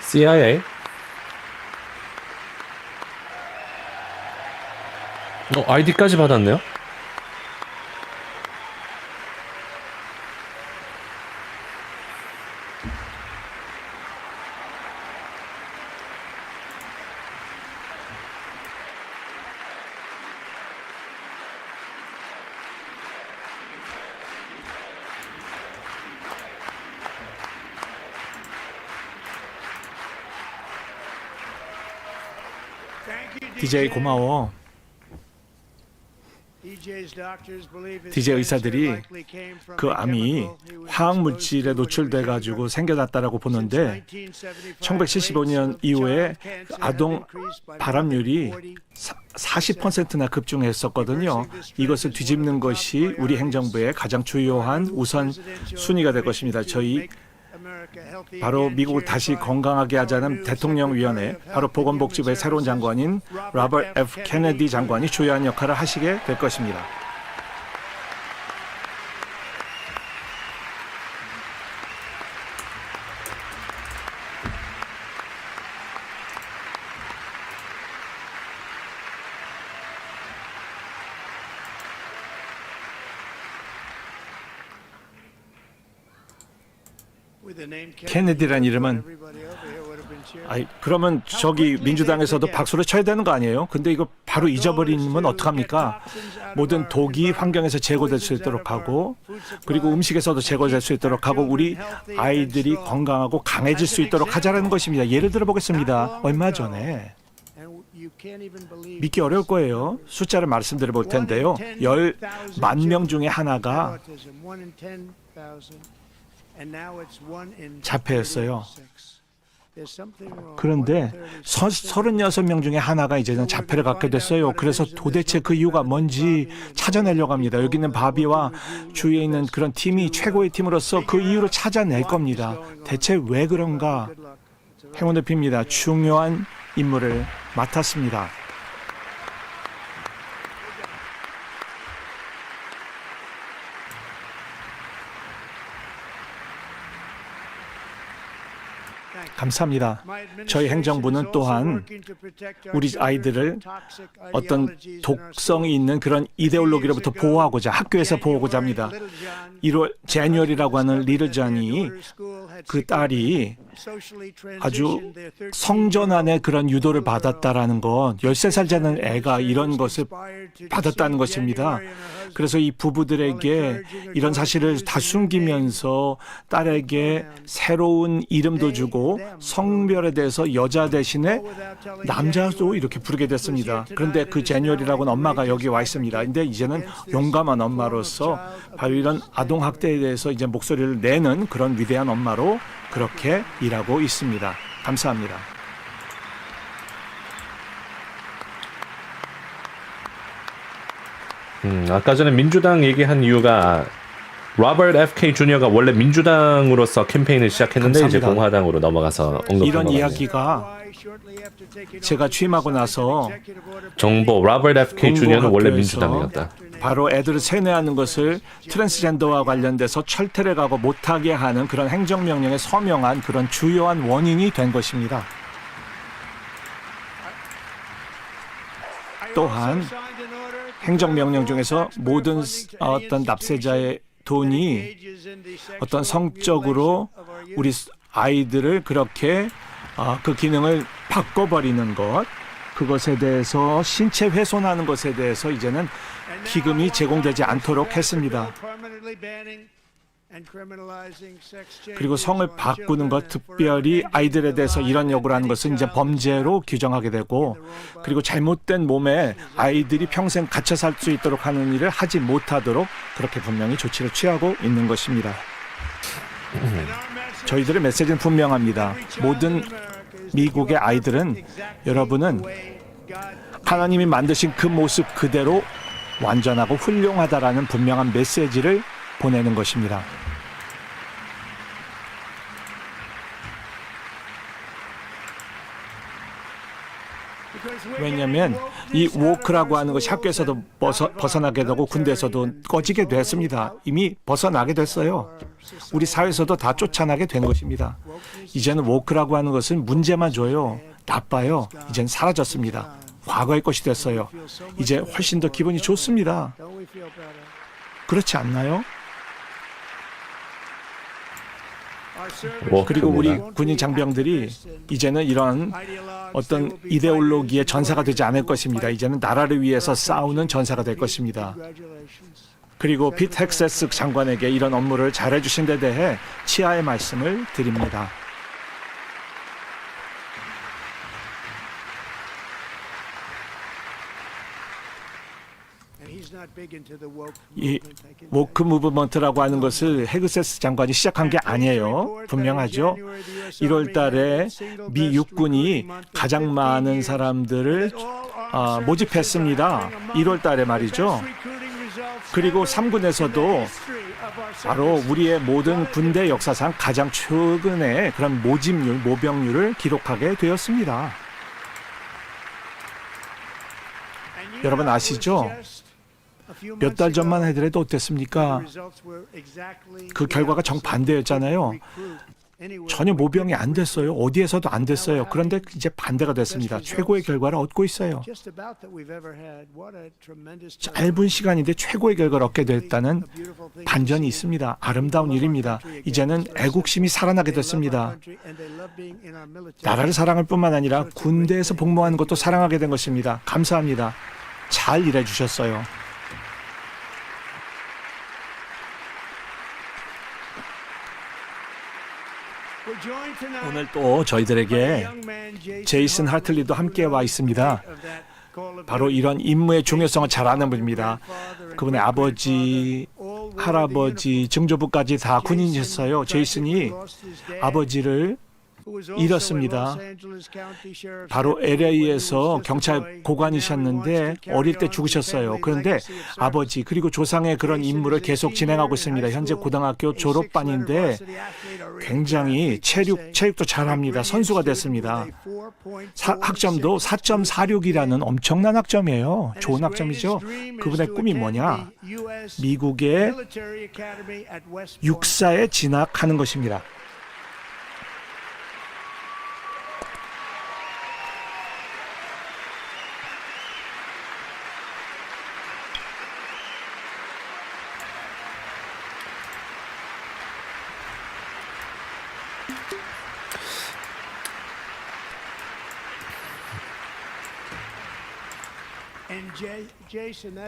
CIA? 아이디까지 받았네요? DJ 고마워. DJ 의사들이 그 암이 화학물질에 노출돼 가지고 생겨났다라고 보는데 1975년 이후에 아동 발암률이 40%나 급증했었거든요. 이것을 뒤집는 것이 우리 행정부의 가장 주요한 우선 순위가 될 것입니다. 저희 바로 미국을 다시 건강하게 하자는 대통령위원회, 바로 보건복지부의 새로운 장관인 로버트 F. 케네디 장관이 주요한 역할을 하시게 될 것입니다. 케네디란 이름은 그러면 저기 민주당에서도 박수를 쳐야 되는 거 아니에요? 근데 이거 바로 잊어버리면 어떡합니까? 모든 독이 환경에서 제거될 수 있도록 하고 그리고 음식에서도 제거될 수 있도록 하고 우리 아이들이 건강하고 강해질 수 있도록 하자는 것입니다. 예를 들어 보겠습니다. 얼마 전에 믿기 어려울 거예요. 숫자를 말씀드려 볼 텐데요. 10만 명 중에 하나가 자폐였어요. 그런데 36명 중에 하나가 이제는 자폐를 갖게 됐어요. 그래서 도대체 그 이유가 뭔지 찾아내려고 합니다. 여기 있는 바비와 주위에 있는 그런 팀이 최고의 팀으로서 그 이유를 찾아낼 겁니다. 대체 왜 그런가? 행운을 빕니다. 중요한 임무를 맡았습니다. 감사합니다. 저희 행정부는 또한 우리 아이들을 어떤 독성이 있는 그런 이데올로기로부터 보호하고자 학교에서 보호하고자 합니다. 1월 제니얼이라고 하는 리틀 잔이 그 딸이 아주 성전환의 그런 유도를 받았다라는 것, 13살 되는 애가 이런 것을 받았다는 것입니다. 그래서 이 부부들에게 이런 사실을 다 숨기면서 딸에게 새로운 이름도 주고 성별에 대해서 여자 대신에 남자도 이렇게 부르게 됐습니다. 그런데 그 제니얼이라고는 엄마가 여기 와 있습니다. 근데 이제는 용감한 엄마로서 바로 이런 아동학대에 대해서 이제 목소리를 내는 그런 위대한 엄마로 그렇게 일하고 있습니다. 감사합니다. 아까 전에 민주당 얘기한 이유가 로버트 F.K. 주니어가 원래 민주당으로서 캠페인을 시작했는데 감사합니다. 이제 공화당으로 넘어가서 언급한 이런 거거든요. 이야기가 제가 취임하고 나서 정보 로버트 F.K. 주니어는 원래 민주당이었다. 바로 애들을 세뇌하는 것을 트랜스젠더와 관련돼서 철퇴를 가고 못하게 하는 그런 행정명령에 서명한 그런 주요한 원인이 된 것입니다. 또한 행정명령 중에서 모든 어떤 납세자의 돈이 어떤 성적으로 우리 아이들을 그렇게 그 기능을 바꿔버리는 것, 그것에 대해서 신체 훼손하는 것에 대해서 이제는 기금이 제공되지 않도록 했습니다. 그리고 성을 바꾸는 것, 특별히 아이들에 대해서 이런 요구를 하는 것은 이제 범죄로 규정하게 되고, 그리고 잘못된 몸에 아이들이 평생 갇혀 살 수 있도록 하는 일을 하지 못하도록 그렇게 분명히 조치를 취하고 있는 것입니다. 저희들의 메시지는 분명합니다. 모든 미국의 아이들은, 여러분은 하나님이 만드신 그 모습 그대로 완전하고 훌륭하다라는 분명한 메시지를 보내는 것입니다. 왜냐하면 이 woke라고 하는 것이 학교에서도 벗어나게 되고 군대에서도 꺼지게 됐습니다. 이미 벗어나게 됐어요. 우리 사회에서도 다 쫓아나게 된 것입니다. 이제는 woke라고 하는 것은 문제만 줘요. 나빠요. 이젠 사라졌습니다. 과거의 것이 됐어요. 이제 훨씬 더 기분이 좋습니다. 그렇지 않나요? 그리고 우리 군인 장병들이 이제는 이런 어떤 이데올로기의 전사가 되지 않을 것입니다. 이제는 나라를 위해서 싸우는 전사가 될 것입니다. 그리고 피트 헥세스 장관에게 이런 업무를 잘해주신 데 대해 치하의 말씀을 드립니다. 이 woke 무브먼트라고 하는 것을 헤그세스 장관이 시작한 게 아니에요. 분명하죠. 1월 달에 미 육군이 가장 많은 사람들을 모집했습니다. 1월 달에 말이죠. 그리고 3군에서도 바로 우리의 모든 군대 역사상 가장 최근의 그런 모집률, 모병률을 기록하게 되었습니다. 여러분 아시죠? 몇 달 전만 하더라도 어땠습니까? 그 결과가 정반대였잖아요. 전혀 모병이 안 됐어요. 어디에서도 안 됐어요. 그런데 이제 반대가 됐습니다. 최고의 결과를 얻고 있어요. 짧은 시간인데 최고의 결과를 얻게 됐다는 반전이 있습니다. 아름다운 일입니다. 이제는 애국심이 살아나게 됐습니다. 나라를 사랑할 뿐만 아니라 군대에서 복무하는 것도 사랑하게 된 것입니다. 감사합니다. 잘 일해 주셨어요. 오늘 또 저희들에게 제이슨 하틀리도 함께 와 있습니다. 바로 이런 임무의 중요성을 잘 아는 분입니다. 그분의 아버지, 할아버지, 증조부까지 다 군인이셨어요. 제이슨이 아버지를 잃었습니다. 바로 LA에서 경찰 고관이셨는데 어릴 때 죽으셨어요. 그런데 아버지 그리고 조상의 그런 임무를 계속 진행하고 있습니다. 현재 고등학교 졸업반인데 굉장히 체육도 잘합니다. 선수가 됐습니다. 학점도 4.46이라는 엄청난 학점이에요. 좋은 학점이죠. 그분의 꿈이 뭐냐? 미국의 육사에 진학하는 것입니다.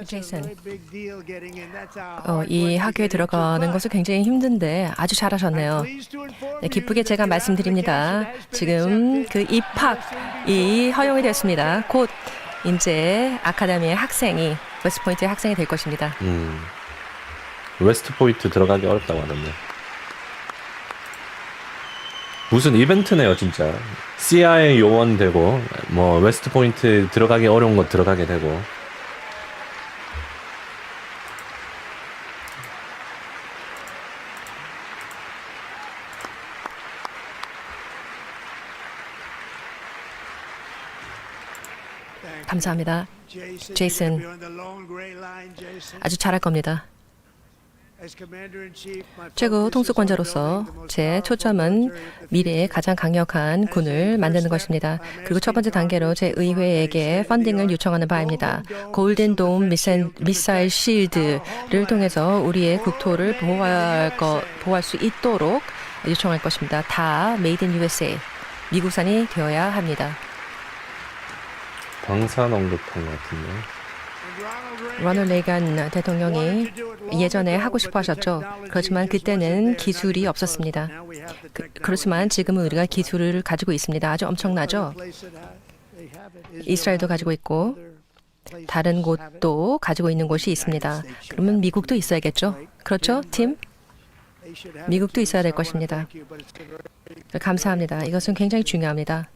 제이슨, 이 학교에 들어가는 것은 굉장히 힘든데 아주 잘하셨네요. 네, 기쁘게 제가 말씀드립니다. 지금 그 입학이 허용이 됐습니다. 곧 이제 아카데미의 학생이 웨스트포인트의 학생이 될 것입니다. 웨스트포인트 들어가기 어렵다고 하던데. 무슨 이벤트네요, 진짜. CIA 요원 되고, 뭐 웨스트포인트 들어가기 어려운 거 들어가게 되고. 감사합니다. 제이슨, 아주 잘할 겁니다. 최고 통수권자로서 제 초점은 미래의 가장 강력한 군을 만드는 것입니다. 그리고 첫 번째 단계로 제 의회에게 펀딩을 요청하는 바입니다. 골든 돔 미사일 실드를 통해서 우리의 국토를 보호할 수 있도록 요청할 것입니다. 다 메이드 인 USA, 미국산이 되어야 합니다. 방사능 같은 것 같은데. 로널드 레이건 대통령이 예전에 하고 싶어 하셨죠. 그렇지만 그때는 기술이 없었습니다. 그렇지만 지금은 우리가 기술을 가지고 있습니다. 아주 엄청나죠. 이스라엘도 가지고 있고 다른 곳도 가지고 있는 곳이 있습니다. 그러면 미국도 있어야겠죠. 그렇죠, 팀? 미국도 있어야 될 것입니다. 감사합니다. 이것은 굉장히 중요합니다.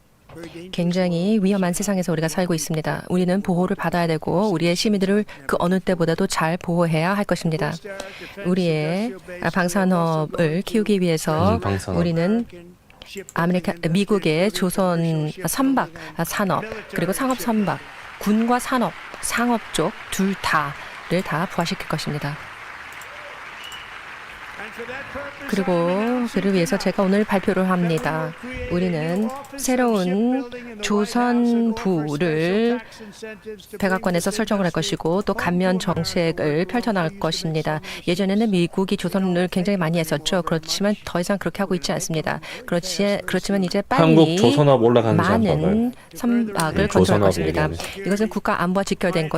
굉장히 위험한 세상에서 우리가 살고 있습니다. 우리는 보호를 받아야 되고 우리의 시민들을 그 어느 때보다도 잘 보호해야 할 것입니다. 우리의 방산업을 키우기 위해서 방산업. 우리는 미국의 조선 선박 산업 그리고 상업 선박, 군과 산업, 상업 쪽 둘 다를 다 부활시킬 것입니다. 그리고 그를 위해서 제가 오늘 발표를 합니다. 우리는 새로운 조선부를 백악관에서 설정을 할 것이고 또 감면 정책을 펼쳐나갈 것입니다. 예전에는 미국이 조선을 굉장히 많이 했었죠. 그렇지만 더 이상 그렇게 하고 있지 않습니다. 그렇지만 이제 한국 빨리 조선업 올라가는 많은 선박을 건설할 조선업 것입니다. 얘기하는. 이것은 국가 안보와 직결되어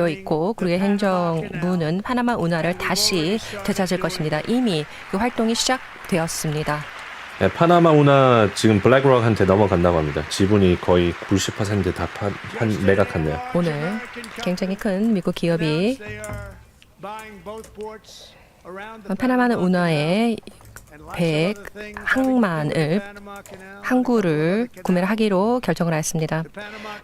있고 그리고 행정부는 파나마 운하를 다시 되찾을 것입니다. 이미 그 활동이 시작되었습니다. 네, 파나마 운하 지금 블랙록한테 넘어간다고 합니다. 지분이 거의 90%다 매각한대요. 오늘 굉장히 큰 미국 기업이 파나마 운하의 100항구를 구매를 하기로 결정을 하였습니다.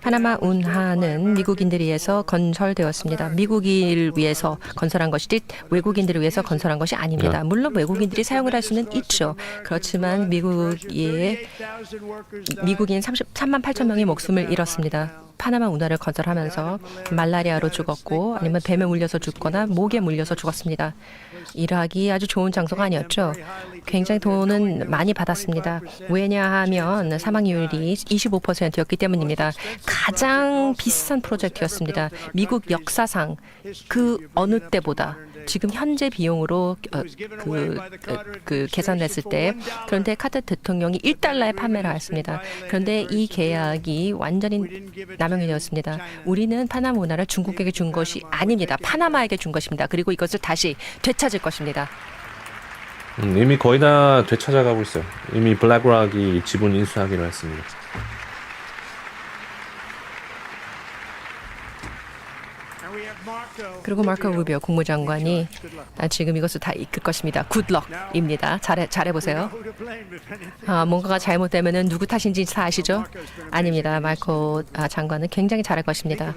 파나마 운하는 미국인들을 위해서 건설되었습니다. 미국인을 위해서 건설한 것이지 외국인들을 위해서 건설한 것이 아닙니다. 물론 외국인들이 사용을 할 수는 있죠. 그렇지만 미국인 33만 8천 명의 목숨을 잃었습니다. 파나마 운하를 건설하면서 말라리아로 죽었고 아니면 뱀에 물려서 죽거나 목에 물려서 죽었습니다. 일하기 아주 좋은 장소가 아니었죠. 굉장히 돈은 많이 받았습니다. 왜냐하면 사망률이 25%였기 때문입니다. 가장 비싼 프로젝트였습니다. 미국 역사상 그 어느 때보다 지금 현재 비용으로 계산을 했을 때 그런데 카터 대통령이 1달러에 판매를 했습니다. 그런데 이 계약이 완전히 남용이 되었습니다. 우리는 파나마 운하를 중국에게 준 것이 아닙니다. 파나마에게 준 것입니다. 그리고 이것을 다시 되찾을 것입니다. 이미 거의 다 되찾아가고 있어요. 이미 블랙록이 지분 인수하기로 했습니다. 그리고 마르코 루비오 국무장관이 지금 이것을 다 이끌 것입니다. 굿럭입니다. 잘해보세요. 뭔가가 잘못되면 누구 탓인지 다 아시죠? 아닙니다. 마르코 장관은 굉장히 잘할 것입니다.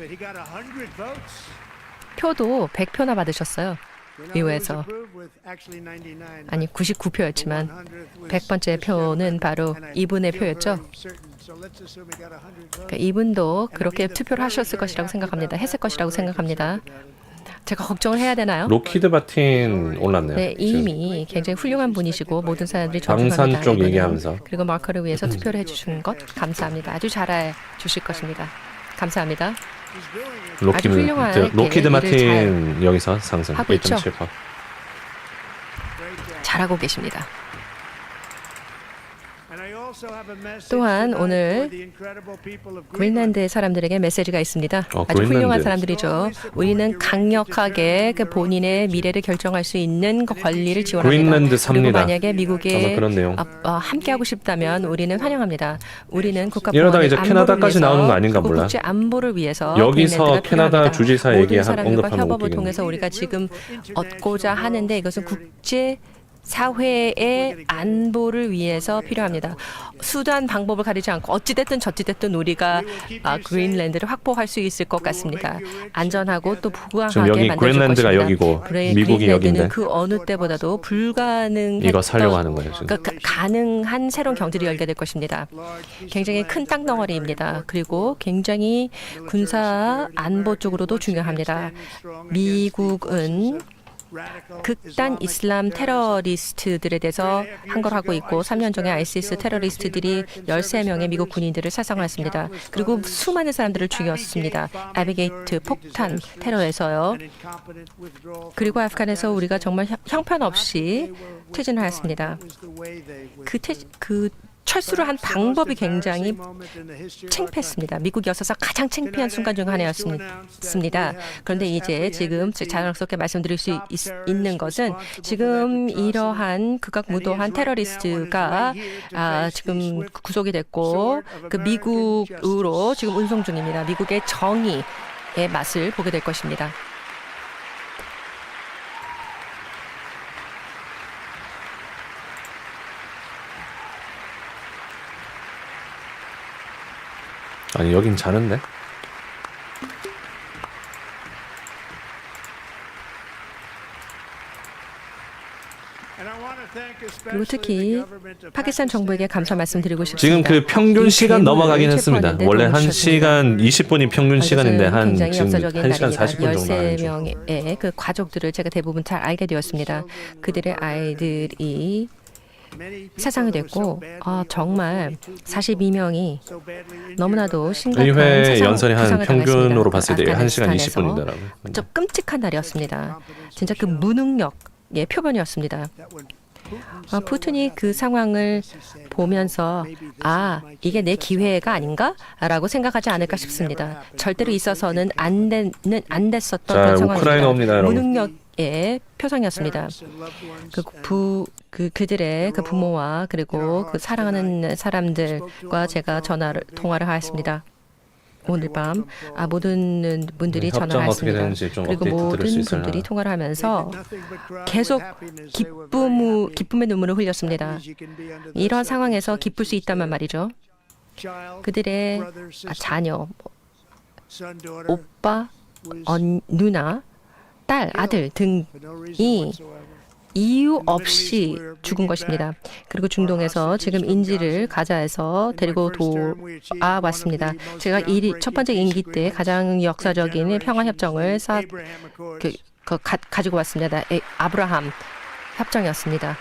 표도 100표나 받으셨어요. 의회에서. 아니 99표였지만 100번째 표는 바로 이분의 표였죠. 그러니까 이분도 그렇게 투표를 하셨을 것이라고 생각합니다. 했을 것이라고 생각합니다. 제가 걱정을 해야 되나요? 로키드 마틴 올랐네요. 네, 이미 굉장히 훌륭한 분이시고 모든 사람들이 존중합니다. 방산 쪽 이분은. 얘기하면서. 그리고 마커를 위해서 투표를 해주신 것 감사합니다. 아주 잘해 주실 것입니다. 감사합니다. 아주 훌륭한 로키드 일을 마틴 여기서 상승 하고 있죠. 1.7%. 잘하고 계십니다. 또한 오늘 그린란드 사람들에게 메시지가 있습니다. 아주 그린란드. 훌륭한 사람들이죠. 우리는 강력하게 그 본인의 미래를 결정할 수 있는 권리를 지원합니다. 그린란드 삽니다. 그리고 만약에 아마 미국에 그런 내용. 함께하고 싶다면 우리는 환영합니다. 우리는 국가 이러다가 이제 안보를 캐나다까지 위해서, 나오는 거 아닌가 그리고 몰라. 국제 안보를 위해서 여기서 그린란드가 캐나다 필요합니다. 주지사 모든 얘기 사람들과 언급하면 협업을 웃기겠네. 통해서 우리가 지금 얻고자 하는데 이것은 국제 사회의 안보를 위해서 필요합니다. 수단 방법을 가리지 않고 어찌됐든 저찌됐든 우리가 그린란드를 확보할 수 있을 것 같습니다. 안전하고 또 지금 부강하게 여기 만들 그린란드가 것입니다. 여기고 미국이 그린란드는 여기인데 그 어느 때보다도 불가능했던 이거 살려고 하는 거예요, 지금. 그러니까 가능한 새로운 경제를 열게 될 것입니다. 굉장히 큰 땅덩어리입니다. 그리고 굉장히 군사 안보 쪽으로도 중요합니다. 미국은 극단 이슬람 테러리스트들에 대해서 한 걸 하고 있고 3년 전에 아이시스 테러리스트들이 13명의 미국 군인들을 살상했습니다. 그리고 수많은 사람들을 죽였습니다. 아비게이트 폭탄 테러에서요. 그리고 아프간에서 우리가 정말 형편없이 퇴진을 하였습니다. 그 철수를 한 방법이 굉장히 창피했습니다. 미국 역사상 가장 창피한 순간 중 하나였습니다. 그런데 이제 지금 자랑스럽게 말씀드릴 수 있는 것은 지금 이러한 극악무도한 테러리스트가 지금 구속이 됐고 그 미국으로 지금 운송 중입니다. 미국의 정의의 맛을 보게 될 것입니다. 아니 여긴 자는데? 그리고 특히 파키스탄 정부에게 감사 말씀드리고 싶습니다. 지금 그 평균 시간 넘어가긴 했습니다. 체포하는데 원래 도움을 1시간 20분이 평균 시간인데 한 굉장히 지금 역사적인 1시간 날입니다. 40분 정도 하는 중. 13명의 그 가족들을 제가 대부분 잘 알게 되었습니다. 그들의 아이들이 세상이 됐고 정말 42명이 너무나도 심각한 의회 세상 연설이 한 부상을 평균으로 당했습니다. 봤을 때 1시간 아프가니스탄에서 20분이더라고요. 좀 끔찍한 날이었습니다. 진짜 그 무능력의 표본이었습니다. 푸틴이 그 상황을 보면서 이게 내 기회가 아닌가? 라고 생각하지 않을까 싶습니다. 절대로 있어서는 안 됐었던 자, 그런 우크라이나입니다, 상황입니다. 여러분. 무능력의 표상이었습니다. 그들의 그 부모와 그리고 그 사랑하는 사람들과 제가 통화를 하였습니다. 오늘 밤 모든 분들이 협정 전화를 어떻게 했습니다. 되는지 좀 그리고 업데이트 들을 수 모든 있어요. 분들이 통화를 하면서 계속 기쁨의 눈물을 흘렸습니다. 이런 상황에서 기쁠 수 있다면 말이죠. 그들의 자녀, 오빠, 누나, 딸, 아들 등이 이유 없이 죽은 것입니다. 그리고 중동에서 지금 인질을 가자에서 데리고 왔습니다. 제가 첫 번째 임기 때 가장 역사적인 평화협정을 가지고 왔습니다. 아브라함 협정이었습니다.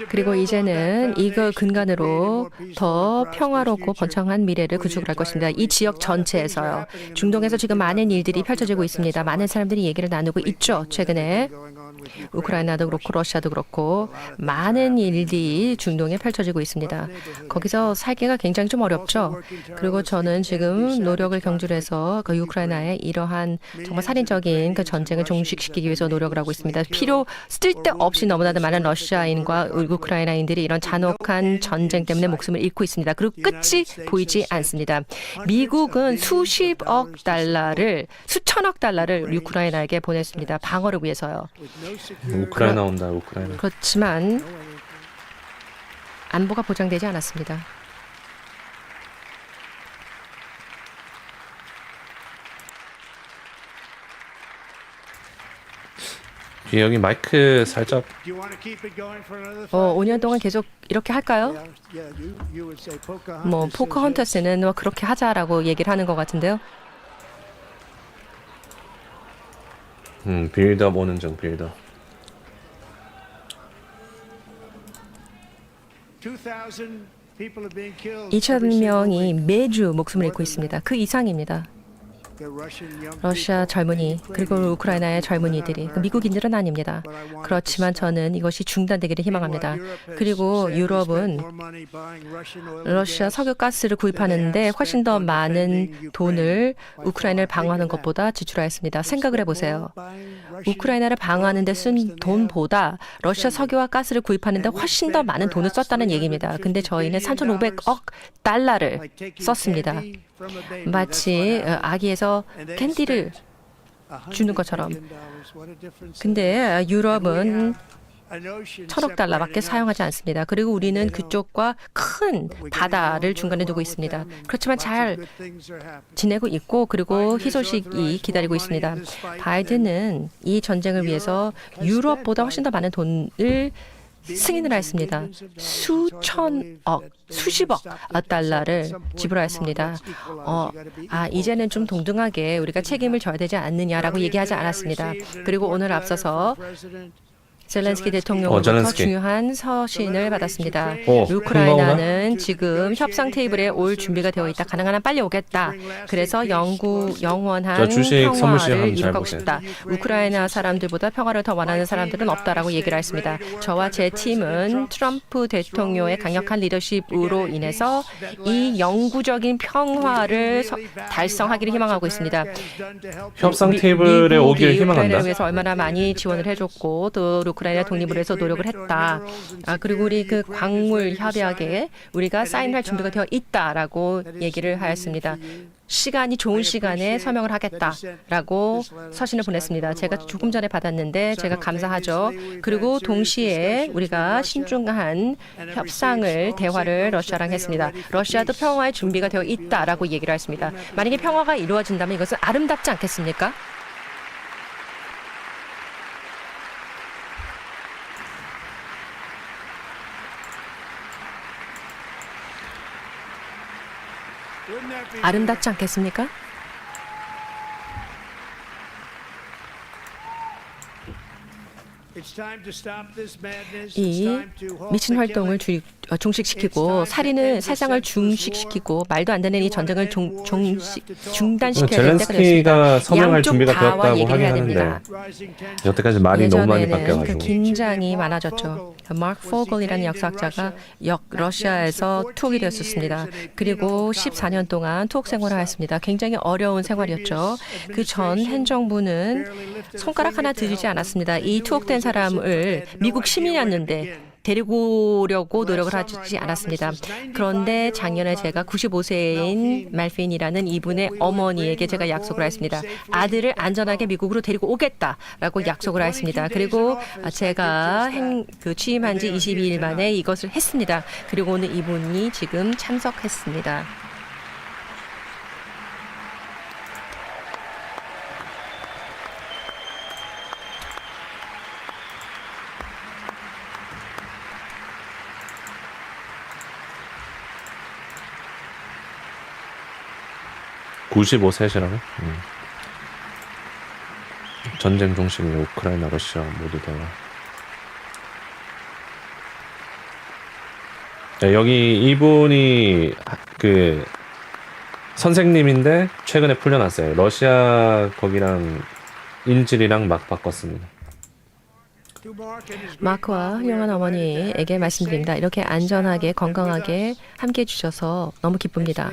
그리고 이제는 이거 근간으로 더 평화롭고 번창한 미래를 구축을 할 것입니다. 이 지역 전체에서요. 중동에서 지금 많은 일들이 펼쳐지고 있습니다. 많은 사람들이 얘기를 나누고 있죠. 최근에 우크라이나도 그렇고 러시아도 그렇고 많은 일들이 중동에 펼쳐지고 있습니다. 거기서 살기가 굉장히 좀 어렵죠. 그리고 저는 지금 노력을 경주해서 그 우크라이나의 이러한 정말 살인적인 그 전쟁을 종식시키기 위해서 노력을 하고 있습니다. 쓸데없이 너무나도 많은 러시아인과 우크라이나인들이 이런 잔혹한 전쟁 때문에 목숨을 잃고 있습니다. 그리고 끝이 보이지 않습니다. 미국은 수천억 달러를 우크라이나에게 보냈습니다. 방어를 위해서요. 우크라이나 온다, 우크라이나. 그렇지만 안보가 보장되지 않았습니다. 뒤에 여기 마이크 살짝 5년 동안 계속 이렇게 할까요? 포커헌터스는 그렇게 하자라고 얘기를 하는 것 같은데요. 빌드업 오는 중, 빌드업. 2,000명이 매주 목숨을 잃고 있습니다. 그 이상입니다. 러시아 젊은이 그리고 우크라이나의 젊은이들이 미국인들은 아닙니다. 그렇지만 저는 이것이 중단되기를 희망합니다. 그리고 유럽은 러시아 석유 가스를 구입하는데 훨씬 더 많은 돈을 우크라이나를 방어하는 것보다 지출하였습니다. 생각을 해보세요. 우크라이나를 방어하는 데 쓴 돈보다 러시아 석유와 가스를 구입하는 데 훨씬 더 많은 돈을 썼다는 얘기입니다. 근데 저희는 3,500억 달러를 썼습니다. 마치 아기에서 캔디를 주는 것처럼. 근데 유럽은 1,000억 달러밖에 사용하지 않습니다. 그리고 우리는 그쪽과 큰 바다를 중간에 두고 있습니다. 그렇지만 잘 지내고 있고 그리고 희소식이 기다리고 있습니다. 바이든은 이 전쟁을 위해서 유럽보다 훨씬 더 많은 돈을 승인을 했습니다. 수십억 달러를 지불하였습니다. 이제는 좀 동등하게 우리가 책임을 져야 되지 않느냐라고 얘기하지 않았습니다. 그리고 오늘 앞서서 젤렌스키 대통령으로부터 젤렌스키. 중요한 서신을 받았습니다. 오, 우크라이나는 지금 협상 테이블에 올 준비가 되어 있다. 가능한 한 빨리 오겠다. 그래서 영원한 자, 주식 선물 시장 평화를 한번 잘 이룩하고 보세요. 싶다. 우크라이나 사람들보다 평화를 더 원하는 사람들은 없다라고 얘기를 했습니다. 저와 제 팀은 트럼프 대통령의 강력한 리더십으로 인해서 이 영구적인 평화를 달성하기를 희망하고 있습니다. 협상 테이블에 오길 미국이 희망한다. 우크라이나를 위해서 얼마나 많이 지원을 해줬고 또 우크라이나 독립을 위해서 노력을 했다. 그리고 우리 그 광물 협약에 우리가 사인할 준비가 되어 있다라고 얘기를 하였습니다. 시간이 좋은 시간에 서명을 하겠다라고 서신을 보냈습니다. 제가 조금 전에 받았는데 제가 감사하죠. 그리고 동시에 우리가 신중한 협상을 대화를 러시아랑 했습니다. 러시아도 평화의 준비가 되어 있다라고 얘기를 했습니다. 만약에 평화가 이루어진다면 이것은 아름답지 않겠습니까? 아름답지 않겠습니까? 이 미친 활동을 중식시키고 살인을 세상을 중식시키고 말도 안 되는 이 전쟁을 중단시켜야 된다 그랬습니다. 젤렌스키가 서명할 양쪽 준비가 다와 되었다고 얘기를 하긴 해야 하는데 됩니다. 여태까지 말이 너무 많이 예전에는 그 바뀌어가지고 긴장이 많아졌죠. 마크 포글이라는 역사학자가 러시아에서 투옥이 되었습니다. 그리고 14년 동안 투옥 생활을 하였습니다. 굉장히 어려운 생활이었죠. 그 전 행정부는 손가락 하나 들이지 않았습니다. 이 투옥된 사람을 미국 시민이었는데 데리고 오려고 노력을 하지 않았습니다. 그런데 작년에 제가 95세인 말핀이라는 이분의 어머니에게 제가 약속을 했습니다. 아들을 안전하게 미국으로 데리고 오겠다라고 약속을 했습니다. 그리고 제가 취임한 지 22일 만에 이것을 했습니다. 그리고 오늘 이분이 지금 참석했습니다. (95세시라고) 전쟁 종식 우크라이나 러시아 모두 다 네, 여기 이분이 그 선생님인데 최근에 풀려났어요. 러시아 거기랑 인질이랑 막 바꿨습니다. 마크와 훌륭한 어머니에게 말씀드립니다. 이렇게 안전하게 건강하게 함께해 주셔서 너무 기쁩니다.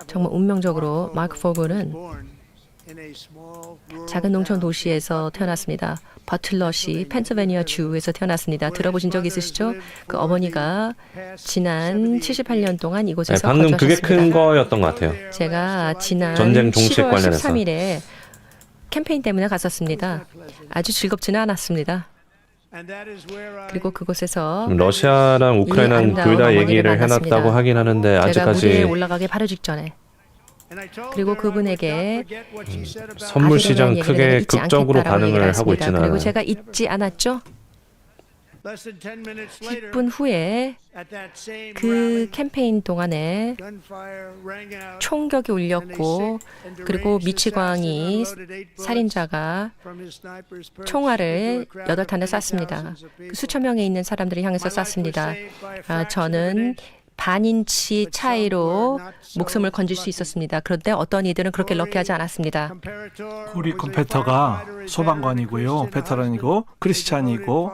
정말 운명적으로 마크 포글은 작은 농촌 도시에서 태어났습니다. 버틀러시 펜실베니아 주에서 태어났습니다. 들어보신 적 있으시죠? 그 어머니가 지난 78년 동안 이곳에서 방금 그게 거주하셨습니다. 큰 거였던 것 같아요. 제가 지난 전쟁 종식 7월 관련해서. 13일에 캠페인 때문에 갔었습니다. 아주 즐겁지는 않았습니다. 그리고 그곳에서 러시아랑 우크라이나는 이 둘 다 아름다운 얘기를 어머니를 해놨다고 만났습니다. 하긴 하는데 제가 무대에 아직까지 올라가기 바로 직전에 그리고 그분에게 선물 시장 아들에 대한 크게 얘기는 잊지 극적으로 않겠다라고 반응을 얘기를 하고 했습니다. 있지는 그리고 않아요. 제가 잊지 않았죠. 10분 후에 그 캠페인 동안에 총격이 울렸고 그리고 미치광이 살인자가 총알을 8탄을 쐈습니다. 그 수천 명에 있는 사람들을 향해서 쐈습니다. 저는 반인치 차이로 목숨을 건질 수 있었습니다. 그런데 어떤 이들은 그렇게 럭키하지 않았습니다. 코리 콤페터가 소방관이고요, 베테랑이고 크리스찬이고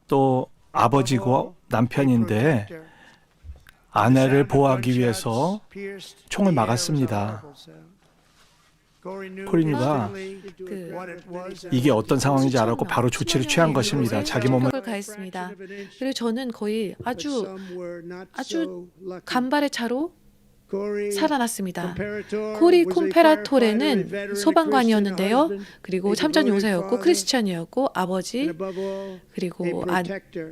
또 아버지고 남편인데 아내를 보호하기 위해서 총을 막았습니다. 코리뉴가 이게 어떤 상황인지 알았고 바로 조치를 취한 것입니다. 자기 몸을 가했습니다. 그리고 저는 거의 아주 간발의 차로 살아났습니다. 코리 콤페라토레는 소방관이었는데요. 그리고 참전 용사였고 크리스찬이었고 아버지 그리고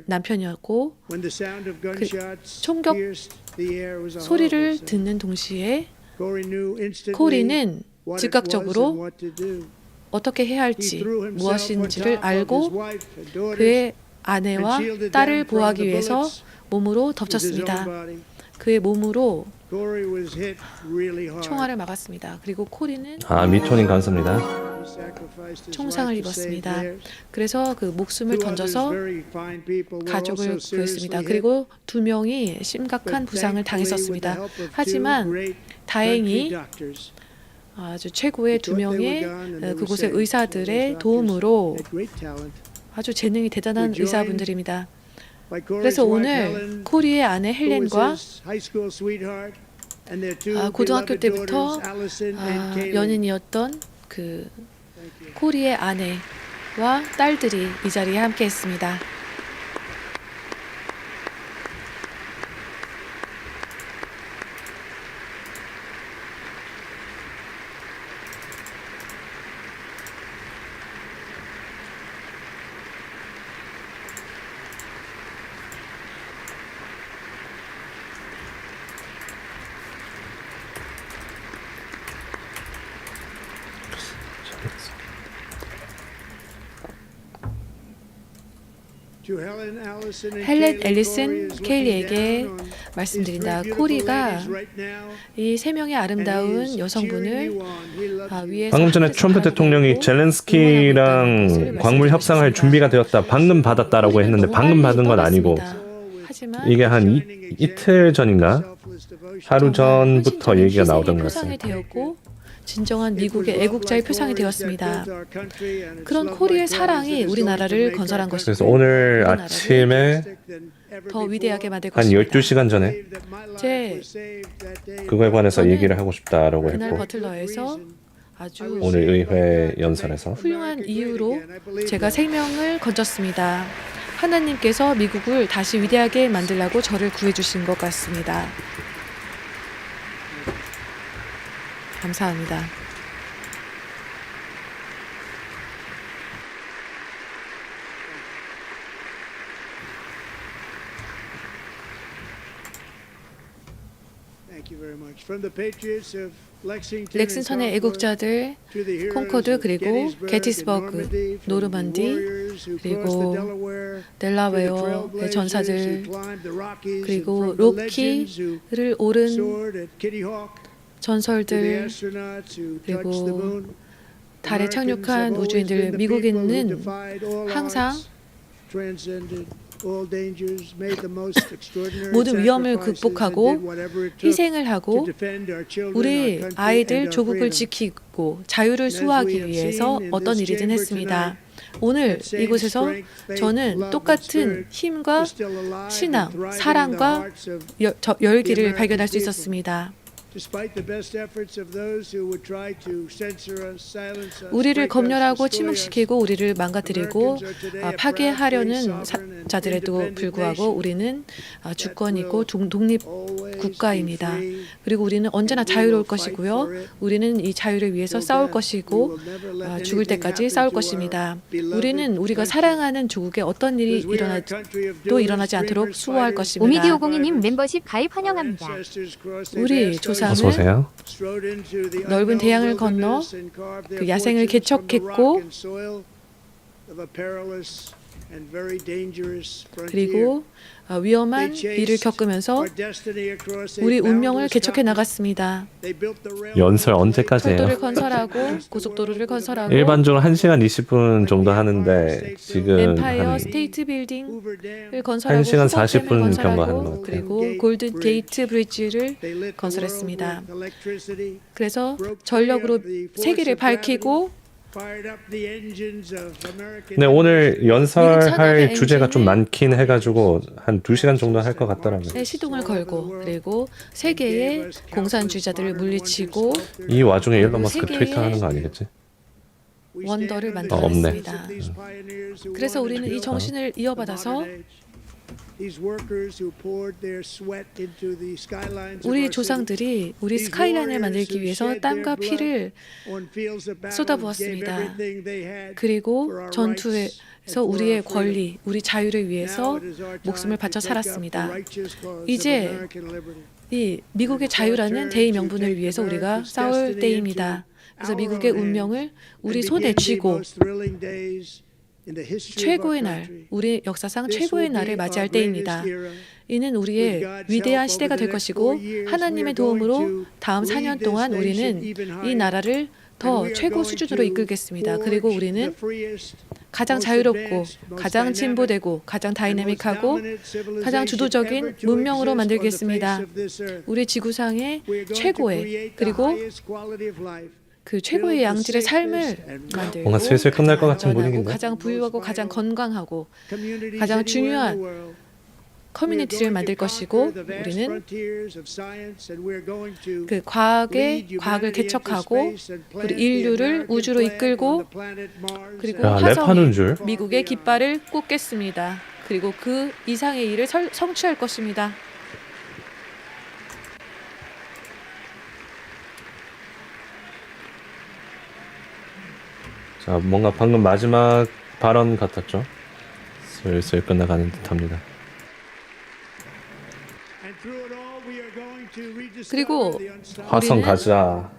남편이었고 총격 소리를 듣는 동시에 코리는 즉각적으로 어떻게 해야 할지 무엇인지를 알고 그의 아내와 딸을 보호하기 위해서 몸으로 덮쳤습니다. 그의 몸으로 총알을 막았습니다. 그리고 코리는 미토님 감사합니다. 총상을 입었습니다. 그래서 그 목숨을 던져서 가족을 구했습니다. 그리고 2명이 심각한 부상을 당했었습니다. 하지만 다행히 아주 최고의 2명의 그곳의 의사들의 도움으로 아주 재능이 대단한 의사분들입니다. 그래서 오늘 코리의 아내 헬렌과 고등학교 때부터 연인이었던 그 코리의 아내와 딸들이 이 자리에 함께했습니다. 헬렌 앨리슨 케일리에게 말씀드린다. 코리가 이 3명의 아름다운 여성분을 위에서 방금 전에 트럼프 대통령이 젤렌스키랑 광물 협상할 준비가 되었다, 방금 받았다라고 했는데 방금 받은 건 아니고 이게 한 이틀 전인가? 하루 전부터 얘기가 나오던 것 같습니다. 진정한 미국의 애국자의 표상이 되었습니다. 그런 코리의 사랑이 우리나라를 건설한 것입니다. 그래서 오늘 아침에 더 위대하게 만들 한 것입니다. 12시간 전에 제 그거에 관해서 얘기를 하고 싶다라고 그날 했고 버틀러에서 아주 오늘 의회 연설에서 훌륭한 이유로 제가 생명을 건졌습니다. 하나님께서 미국을 다시 위대하게 만들라고 저를 구해주신 것 같습니다. 감사합니다. 렉싱턴의 애국자들, 콩코드 그리고 게티스버그, 노르만디 그리고 델라웨어의 전사들 그리고 로키를 오른 전설들 그리고 달에 착륙한 우주인들, 미국인은 항상 모든 위험을 극복하고 희생을 하고 우리 아이들 조국을 지키고 자유를 수호하기 위해서 어떤 일이든 했습니다. 오늘 이곳에서 저는 똑같은 힘과 신앙, 사랑과 열기를 발견할 수 있었습니다. 우리를 검열하고 침묵시키고 우리를 망가뜨리고 파괴하려는 자들에도 불구하고 우리는 주권이고 독립 국가입니다. 그리고 우리는 언제나 자유로울 것이고요. 우리는 이 자유를 위해서 싸울 것이고 죽을 때까지 싸울 것입니다. 우리는 우리가 사랑하는 조국에 어떤 일이 일어나지 않도록 수호할 것입니다. 오미디오공이님 멤버십 가입 환영합니다. 우리 조상은 어서 오세요. 넓은 대양을 건너 그 야생을 개척했고 그리고 위험한 일을 겪으면서 우리 운명을 개척해 나갔습니다. 연설 언제까지 해요? 철도를 건설하고 고속도로를 건설하고 일반적으로 1시간 20분 정도 하는데 지금 엠파이어 한 스테이트 빌딩을 건설하고 1시간 후보댐을 40분 건설하고 경과하는 것 같아요. 그리고 골든 게이트 브리지를 건설했습니다. 그래서 전력으로 세계를 밝히고 네, 오늘 미국 연설할 산업의 주제가 좀 엔진이 많긴 해가지고 한 2시간 정도 할 것 같더라고요. 시동을 걸고 그리고 세계의 공산주의자들을 물리치고 이 와중에 일론 머스크 세계의 트위터 하는 거 아니겠지? 원더를 없네. 만들어냈습니다. 그래서 우리는 이 정신을 이어받아서 우리 조상들이 우리 스카이라인을 만들기 위해서 땀과 피를 쏟아부었습니다. 그리고 전투에서 우리의 권리, 우리 자유를 위해서 목숨을 바쳐 살았습니다. 이제 이 미국의 자유라는 대의 명분을 위해서 우리가 싸울 때입니다. 그래서 미국의 운명을 우리 손에 쥐고 최고의 날, 우리 역사상 최고의 날을 맞이할 때입니다. 이는 우리의 위대한 시대가 될 것이고 하나님의 도움으로 다음 4년 동안 우리는 이 나라를 더 최고 수준으로 이끌겠습니다. 그리고 우리는 가장 자유롭고 가장 진보되고 가장 다이내믹하고 가장 주도적인 문명으로 만들겠습니다. 우리 지구상의 최고의 그리고 그 최고의 양질의 삶을 만들고 뭔가 슬슬 끝날 것 같은 가장 안전하고 분위기인데. 가장 부유하고 가장 건강하고 가장 중요한 커뮤니티를 만들 것이고 우리는 그 과학을 개척하고 우리 인류를 우주로 이끌고 그리고 야, 화성에 랩하는 줄. 미국의 깃발을 꽂겠습니다. 그리고 그 이상의 일을 성취할 것입니다. 자, 뭔가 방금 마지막 발언 같았죠? 슬슬 끝나가는 듯합니다. 그리고 화성 우리는 가자.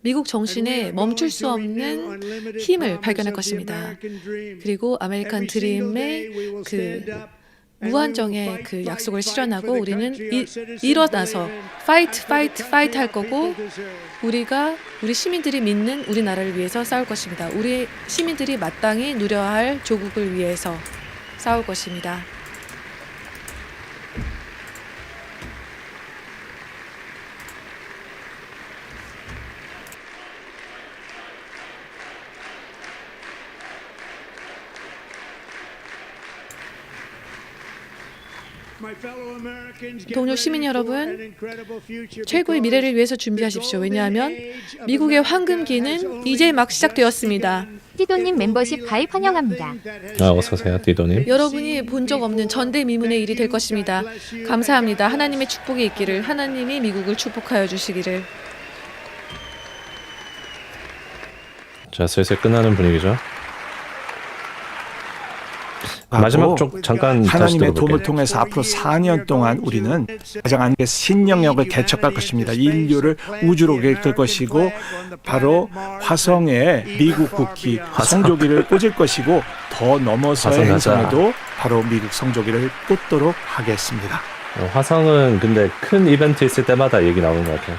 미국 정신에 멈출 수 없는 힘을 발견할 것입니다. 그리고 아메리칸 드림의 그 무한정의 그 약속을 실현하고 우리는 일어나서 파이트 할 거고 우리 시민들이 믿는 우리나라를 위해서 싸울 것입니다. 우리 시민들이 마땅히 누려야 할 조국을 위해서 싸울 것입니다. 동료 시민 여러분, 최고의 미래를 위해서 준비하십시오. 왜냐하면 미국의 황금기는 이제 막 시작되었습니다. 띠도님 멤버십 가입 환영합니다. 어서 오세요, 디도님. 여러분이 본 적 없는 전대미문의 일이 될 것입니다. 감사합니다. 하나님의 축복이 있기를, 하나님이 미국을 축복하여 주시기를. 자, 슬슬 끝나는 분위기죠. 마지막 쪽 잠깐 다시 하나님의 들어볼게요. 도움을 통해서 앞으로 4년 동안 우리는 가장 안개 신영역을 개척할 것입니다. 인류를 우주로 이끌 것이고 바로 화성에 미국 국기 성조기를 꽂을 것이고 더 넘어서의 화성 가자. 행성에도 바로 미국 성조기를 꽂도록 하겠습니다. 화성은 근데 큰 이벤트 있을 때마다 얘기 나오는 것 같아요.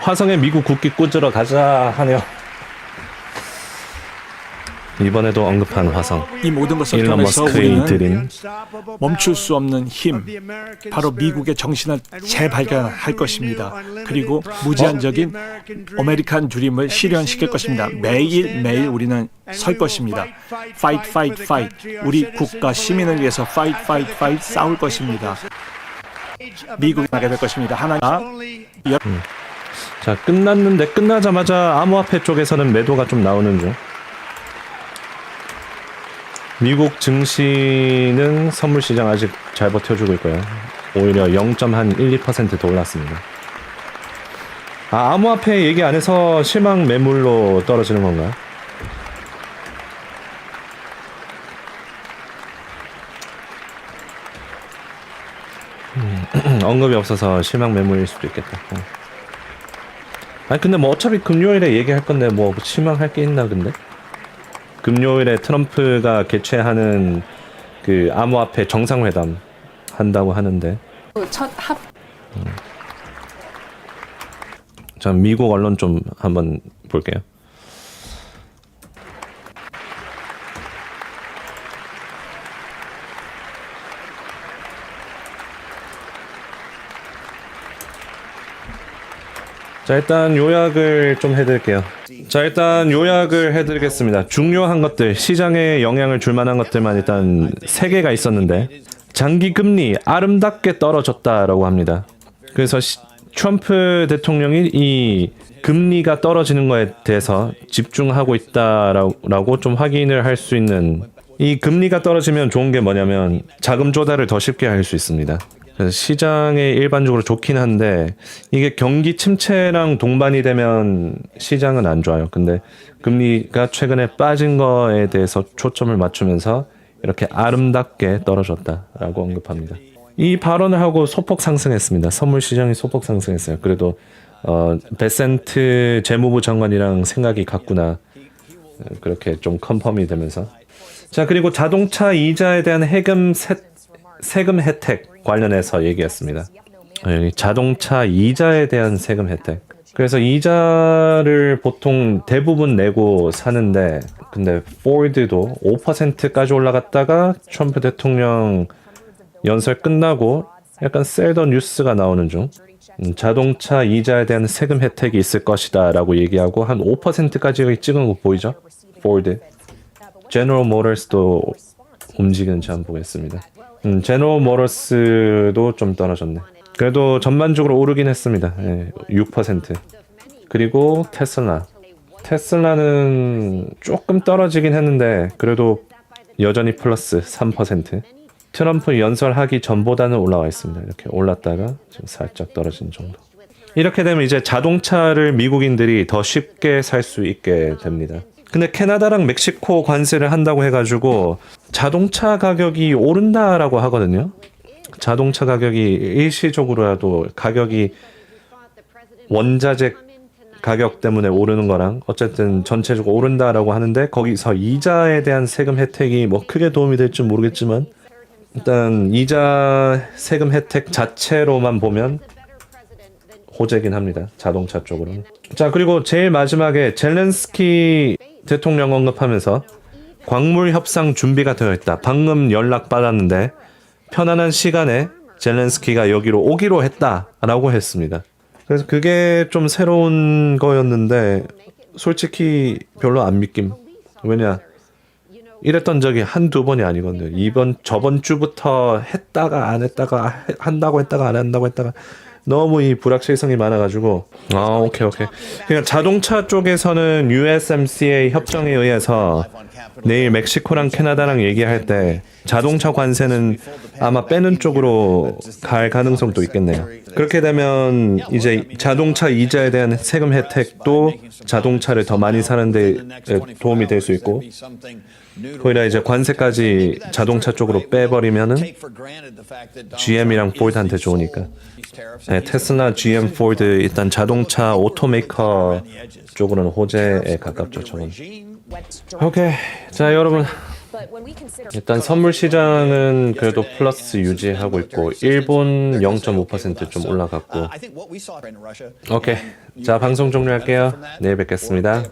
화성에 미국 국기 꽂으러 가자 하네요. 이번에도 언급한 화성. 이 모든 것을 일론 통해서 머스크의 우리는 드림. 멈출 수 없는 힘, 바로 미국의 정신을 재발견할 것입니다. 그리고 무제한적인 아메리칸 드림을 실현시킬 것입니다. 매일매일 우리는 설 것입니다. Fight. 우리 국가 시민을 위해서 fight 싸울 것입니다. 미국이 나게 될 것입니다. 하나님 자, 끝났는데 끝나자마자 암호화폐 쪽에서는 매도가 좀 나오는 중. 미국 증시는 선물 시장 아직 잘 버텨주고 있고요. 오히려 0.12% 더 올랐습니다. 암호화폐 얘기 안 해서 실망 매물로 떨어지는 건가요? 언급이 없어서 실망 매물일 수도 있겠다. 아니 근데 뭐 어차피 금요일에 얘기할 건데 뭐 실망할 게 있나 근데? 금요일에 트럼프가 개최하는 그 암호화폐 정상회담 한다고 하는데. 자, 미국 언론 좀 한번 볼게요. 자, 일단 요약을 좀 해드릴게요. 자, 일단 요약을 해드리겠습니다. 중요한 것들, 시장에 영향을 줄 만한 것들만 일단 3개가 있었는데, 장기 금리 아름답게 떨어졌다라고 합니다. 그래서 트럼프 대통령이 이 금리가 떨어지는 거에 대해서 집중하고 있다라고 좀 확인을 할 수 있는, 이 금리가 떨어지면 좋은 게 뭐냐면 자금 조달을 더 쉽게 할 수 있습니다. 그래서 시장에 일반적으로 좋긴 한데 이게 경기 침체랑 동반이 되면 시장은 안 좋아요. 근데 금리가 최근에 빠진 거에 대해서 초점을 맞추면서 이렇게 아름답게 떨어졌다라고 언급합니다. 이 발언을 하고 소폭 상승했습니다. 선물 시장이 소폭 상승했어요. 그래도 베센트 재무부 장관이랑 생각이 같구나, 그렇게 좀 컨펌이 되면서. 자, 그리고 자동차 이자에 대한 세금 혜택 관련해서 얘기했습니다. 자동차 이자에 대한 세금 혜택. 그래서 이자를 보통 대부분 내고 사는데, 근데 포드도 5%까지 올라갔다가 트럼프 대통령 연설 끝나고 약간 셀더 뉴스가 나오는 중 자동차 이자에 대한 세금 혜택이 있을 것이다 라고 얘기하고 한 5%까지 찍은 거 보이죠? 포드. 제너럴 모터스도 움직이는지 한번 보겠습니다. 제너럴 모터스도 좀 떨어졌네. 그래도 전반적으로 오르긴 했습니다. 6%. 그리고 테슬라는 조금 떨어지긴 했는데 그래도 여전히 플러스 3%. 트럼프 연설하기 전보다는 올라와 있습니다. 이렇게 올랐다가 지금 살짝 떨어진 정도. 이렇게 되면 이제 자동차를 미국인들이 더 쉽게 살 수 있게 됩니다. 근데 캐나다랑 멕시코 관세를 한다고 해가지고 자동차 가격이 오른다라고 하거든요. 자동차 가격이 일시적으로라도 가격이 원자재 가격 때문에 오르는 거랑 어쨌든 전체적으로 오른다라고 하는데 거기서 이자에 대한 세금 혜택이 뭐 크게 도움이 될지 모르겠지만 일단 이자 세금 혜택 자체로만 보면 호재긴 합니다. 자동차 쪽으로는. 자, 그리고 제일 마지막에 젤렌스키 대통령 언급하면서 광물 협상 준비가 되어 있다. 방금 연락 받았는데 편안한 시간에 젤렌스키가 여기로 오기로 했다라고 했습니다. 그래서 그게 좀 새로운 거였는데 솔직히 별로 안 믿김. 왜냐? 이랬던 적이 한두 번이 아니거든요. 저번 주부터 했다가 안 했다가 한다고 했다가 안 한다고 했다가 너무 이 불확실성이 많아가지고 오케이. 그러니까 자동차 쪽에서는 USMCA 협정에 의해서 내일 멕시코랑 캐나다랑 얘기할 때 자동차 관세는 아마 빼는 쪽으로 갈 가능성도 있겠네요. 그렇게 되면 이제 자동차 이자에 대한 세금 혜택도 자동차를 더 많이 사는 데 도움이 될 수 있고 거기다 이제 관세까지 자동차 쪽으로 빼버리면은 GM이랑 포드한테 좋으니까. 네, 테슬라, GM, 포드 일단 자동차 오토메이커 쪽으로는 호재에 가깝죠. 저는. 오케이. 자, 여러분. 일단 선물 시장은 그래도 플러스 유지하고 있고 일본 0.5% 좀 올라갔고. 오케이. 자, 방송 종료할게요. 내일 뵙겠습니다.